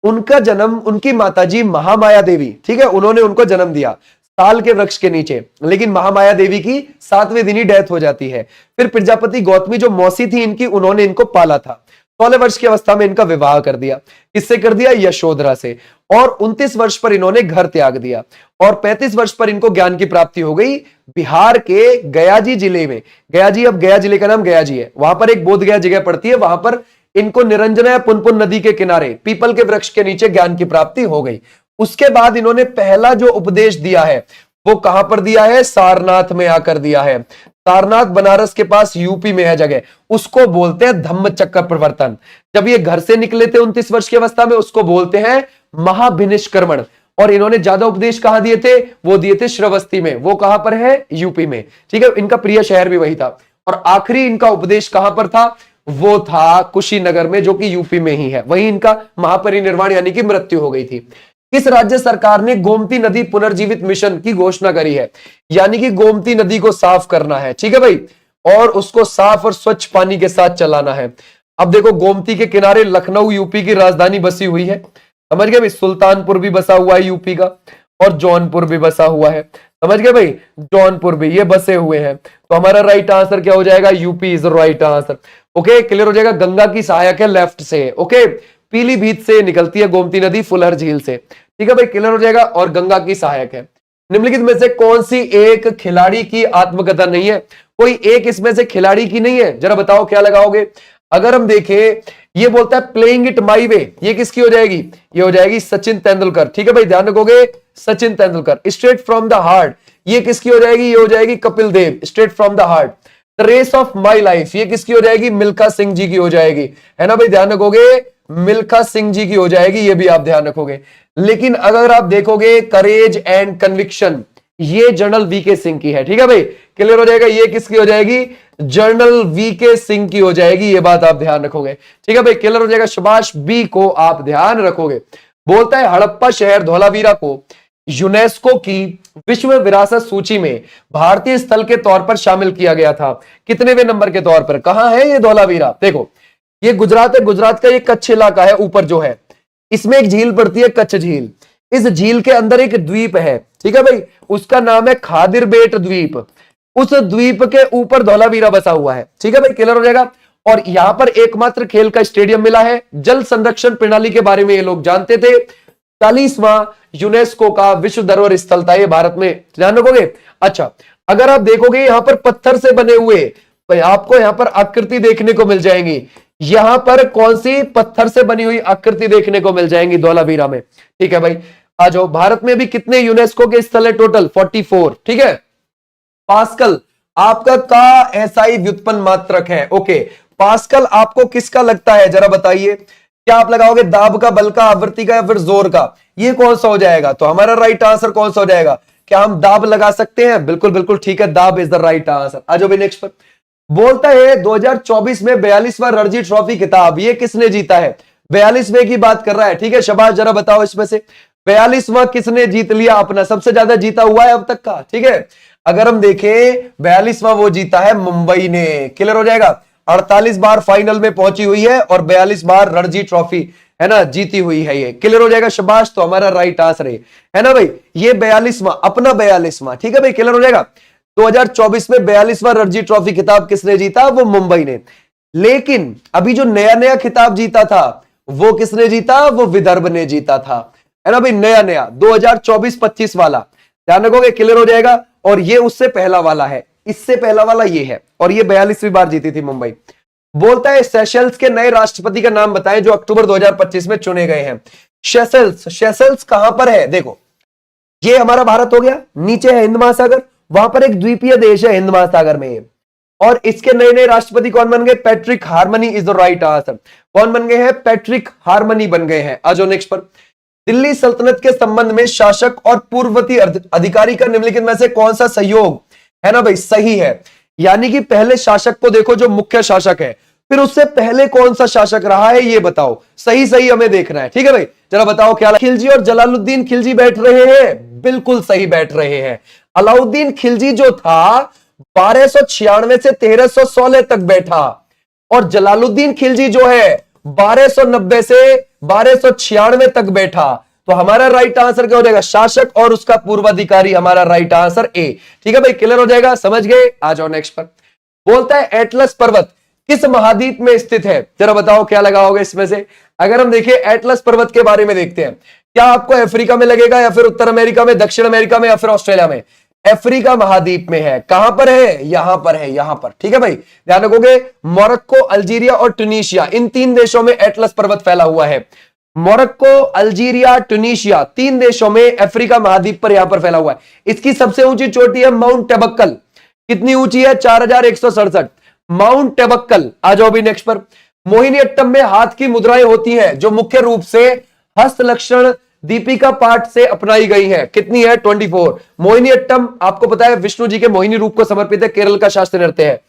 उनका जन्म उनकी माताजी महामाया देवी, ठीक है, उन्होंने उनको जन्म दिया ताल के वृक्ष के नीचे। लेकिन महामाया देवी की 7वें दिन ही डेथ हो जाती है। फिर प्रजापति गौतमी जो मौसी थी इनकी, उन्होंने इनको पाला था। 16 वर्ष की अवस्था में इनका विवाह कर दिया। किससे कर दिया, यशोधरा से। और 29 वर्ष पर इन्होंने घर त्याग दिया, और 35 वर्ष पर इनको ज्ञान की प्राप्ति हो गई बिहार के गयाजी जिले में। गयाजी, अब गया जिले का नाम गयाजी है, वहां पर एक बोध गया जगह पड़ती है, वहां पर इनको निरंजना या पुनपुन नदी के किनारे पीपल के वृक्ष के नीचे ज्ञान की प्राप्ति हो गई। उसके बाद इन्होंने पहला जो उपदेश दिया है वो कहां पर दिया है, सारनाथ में आकर दिया है। सारनाथ बनारस के पास यूपी में है जगह, उसको बोलते हैं धम्मचक्र प्रवर्तन। जब ये घर से निकले थे 29 वर्ष की अवस्था में, उसको बोलते हैं महाभिनिष्क्रमण। और इन्होंने ज्यादा उपदेश कहां दिए थे, वो दिए थे श्रावस्ती में, वो कहां पर है, यूपी में। ठीक है, इनका प्रिय शहर भी वही था। और आखिरी इनका उपदेश कहां पर था, वो था कुशीनगर में, जो कि यूपी में ही है। वहीं इनका महापरिनिर्वाण यानी कि मृत्यु हो गई थी। किस राज्य सरकार ने गोमती नदी पुनर्जीवित मिशन की घोषणा करी है, यानी कि गोमती नदी को साफ करना है, ठीक है भाई, और उसको साफ और स्वच्छ पानी के साथ चलाना है। अब देखो गोमती के किनारे लखनऊ यूपी की राजधानी बसी हुई है, समझ गए भाई, सुल्तानपुर भी बसा हुआ है यूपी का, और जौनपुर भी बसा हुआ है, समझ गए भाई, जौनपुर भी, ये बसे हुए हैं। तो हमारा राइट आंसर क्या हो जाएगा, UP is right answer. Okay, clear हो जाएगा। गंगा की सहायक है लेफ्ट से, ओके, पीलीभीत से निकलती है गोमती नदी फुलहर झील से, ठीक है भाई, क्लियर हो जाएगा, और गंगा की सहायक है। निम्नलिखित में से कौन सी एक खिलाड़ी की आत्मकथा नहीं है, कोई एक इसमें से खिलाड़ी की नहीं है, जरा बताओ क्या लगाओगे। अगर हम देखें, ये बोलता है प्लेइंग इट माई वे, ये किसकी हो जाएगी, ये हो जाएगी सचिन तेंदुलकर, ठीक है भाई, ध्यान रखोगे, Sachin Tendulkar. Straight from the heart, ये किसकी हो जाएगी, ये हो जाएगी Kapil Dev, straight from the heart. The race of my life, ये किसकी हो जाएगी, मिल्खा सिंह जी की हो जाएगी, है ना भाई, ध्यान रखोगे, मिल्खा सिंह जी की हो जाएगी, ये भी आप ध्यान रखोगे। लेकिन अगर आप देखोगे करेज एंड कन्विक्शन, ये जनरल वीके सिंह की है, ठीक है भाई, क्लियर हो जाएगा, ये किसकी हो जाएगी, जनरल वीके सिंह की हो जाएगी, ये बात आप ध्यान रखोगे, ठीक है भाई, क्लियर हो जाएगा। सुभाष बी को आप ध्यान रखोगे। बोलता है हड़प्पा शहर धौलावीरा को यूनेस्को की विश्व विरासत सूची में भारतीय स्थल के तौर पर शामिल किया गया था, कितनेवें नंबर के तौर पर, कहां है ये धौलावीरा, देखो ये गुजरात है, गुजरात का ये कच्छ इलाका है ऊपर जो है, इसमें एक झील पड़ती है कच्छ झील, इस झील के अंदर एक द्वीप है, ठीक है भाई, उसका नाम है खादिर बेट द्वीप, उस द्वीप के ऊपर धौलावीरा बसा हुआ है, ठीक है भाई, क्लियर हो जाएगा। और यहां पर एकमात्र खेल का स्टेडियम मिला है। जल संरक्षण प्रणाली के बारे में ये लोग जानते थे। 40वां यूनेस्को का विश्व धरोहर स्थल था ये भारत में, ध्यान रखोगे। अच्छा, अगर आप देखोगे यहां पर पत्थर से बने हुए, तो आपको यहां पर आकृति देखने को मिल जाएंगी, यहां पर कौन सी पत्थर से बनी हुई आकृति देखने को मिल जाएंगी धौलावीरा में, ठीक है भाई। आ जाओ, भारत में भी कितने यूनेस्को के स्थल है टोटल, 44, ठीक है। पास्कल आपका का एसआई व्युत्पन्न मात्रक है, ओके। पास्कल आपको किसका लगता है, जरा बताइए, क्या आप लगाओगे दाब का, बल का, आवृत्ति का, या फिर जोर का, ये कौन सा हो जाएगा। तो हमारा राइट आंसर कौन सा हो जाएगा, क्या हम दाब लगा सकते हैं, बिल्कुल बिल्कुल ठीक है, दाब इज द राइट आंसर। आ जाओ भाई नेक्स्ट पर। बोलता है 2024 में 42वां रणजी ट्रॉफी खिताब ये किसने जीता है, 42वें की बात कर रहा है, ठीक है, शाबाश, जरा बताओ इसमें से 42वां किसने जीत लिया अपना, सबसे ज्यादा जीता हुआ है अब तक का, ठीक है। अगर हम देखें 42वां वो जीता है मुंबई ने, क्लियर हो जाएगा। 48 बार फाइनल में पहुंची हुई है और 42 बार रणजी ट्रॉफी, है ना, जीती हुई है ये, क्लियर हो जाएगा, शाबाश। तो हमारा राइट आंसर है ना भाई, ये 42वां, अपना 42वां, ठीक है भाई, क्लियर हो जाएगा। 2024 में 42वां रणजी ट्रॉफी खिताब किसने जीता, वो मुंबई ने। लेकिन अभी जो नया नया खिताब जीता था वो किसने जीता, वो विदर्भ ने जीता था, है ना भाई, नया नया 2024-25 वाला, ध्यान रखोगे, क्लियर हो जाएगा। और ये उससे पहला वाला है, इससे पहला वाला ये है, और ये 42वीं बार जीती थी मुंबई। बोलता है सेशल्स के नए राष्ट्रपति का नाम बताएं जो अक्टूबर 2025 में चुने गए हैं। सेशल्स, सेशल्स कहां पर है, देखो ये हमारा भारत हो गया, नीचे है हिंद महासागर, वहां पर एक द्वीपीय देश है हिंद महासागर में, और इसके नए नए राष्ट्रपति कौन बन गए, Patrick harmony is the right answer. कौन बन गए हैं, पैट्रिक हार्मनी बन गए हैं। आ जाओ नेक्स्ट पर। दिल्ली सल्तनत के संबंध में शासक और पूर्ववर्ती अधिकारी का निम्नलिखित में से कौन सा सहयोग, है ना भाई, सही है। यानी कि पहले शासक को देखो जो मुख्य शासक है, फिर उससे पहले कौन सा शासक रहा है ये बताओ, सही सही हमें देखना है, ठीक है भाई, जरा बताओ क्या। खिलजी और जलालुद्दीन खिलजी बैठ रहे हैं, बिल्कुल सही बैठ रहे हैं। अलाउद्दीन खिलजी जो था 1296 से 1316 तक बैठा, और जलालुद्दीन खिलजी जो है 1290 से 1296 तक बैठा। तो हमारा राइट आंसर क्या हो जाएगा, शासक और उसका पूर्वाधिकारी, हमारा राइट आंसर ए, ठीक है भाई, क्लियर हो जाएगा, समझ गए। आ जाओ नेक्स्ट पर। बोलता है एटलस पर्वत किस महाद्वीप में स्थित है, जरा बताओ क्या लगाओगे इसमें से। अगर हम देखिए एटलस पर्वत के बारे में देखते हैं, क्या आपको अफ्रीका में लगेगा, या फिर उत्तर अमेरिका में, दक्षिण अमेरिका में, या फिर ऑस्ट्रेलिया में। अफ्रीका महाद्वीप में है, कहां पर है, यहां पर है, यहां पर, ठीक है भाई, ध्यान रखोगे। मोरक्को, अल्जीरिया और ट्यूनीशिया, इन 3 देशों में एटलस पर्वत फैला हुआ है। मोरक्को, अल्जीरिया, ट्यूनीशिया, 3 देशों में अफ्रीका महाद्वीप पर यहां पर फैला हुआ है। इसकी सबसे ऊंची चोटी है माउंट टेबक्कल, कितनी ऊंची है, 4167, माउंट टेबक्कल। आ जाओ भी नेक्स्ट पर। मोहिनीअट्टम में हाथ की मुद्राएं होती हैं जो मुख्य रूप से हस्तलक्षण दीपिका पाठ से अपनाई गई है, कितनी है, 24। मोहिनीअट्टम आपको पता है विष्णु जी के मोहिनी रूप को समर्पित है, केरल का शास्त्रीय नृत्य है।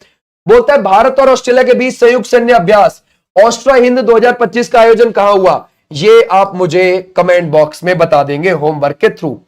बोलता है भारत और ऑस्ट्रेलिया के बीच संयुक्त सैन्य अभ्यास ऑस्ट्रा हिंद 2025 का आयोजन कहां हुआ, ये आप मुझे कमेंट बॉक्स में बता देंगे होमवर्क के थ्रू।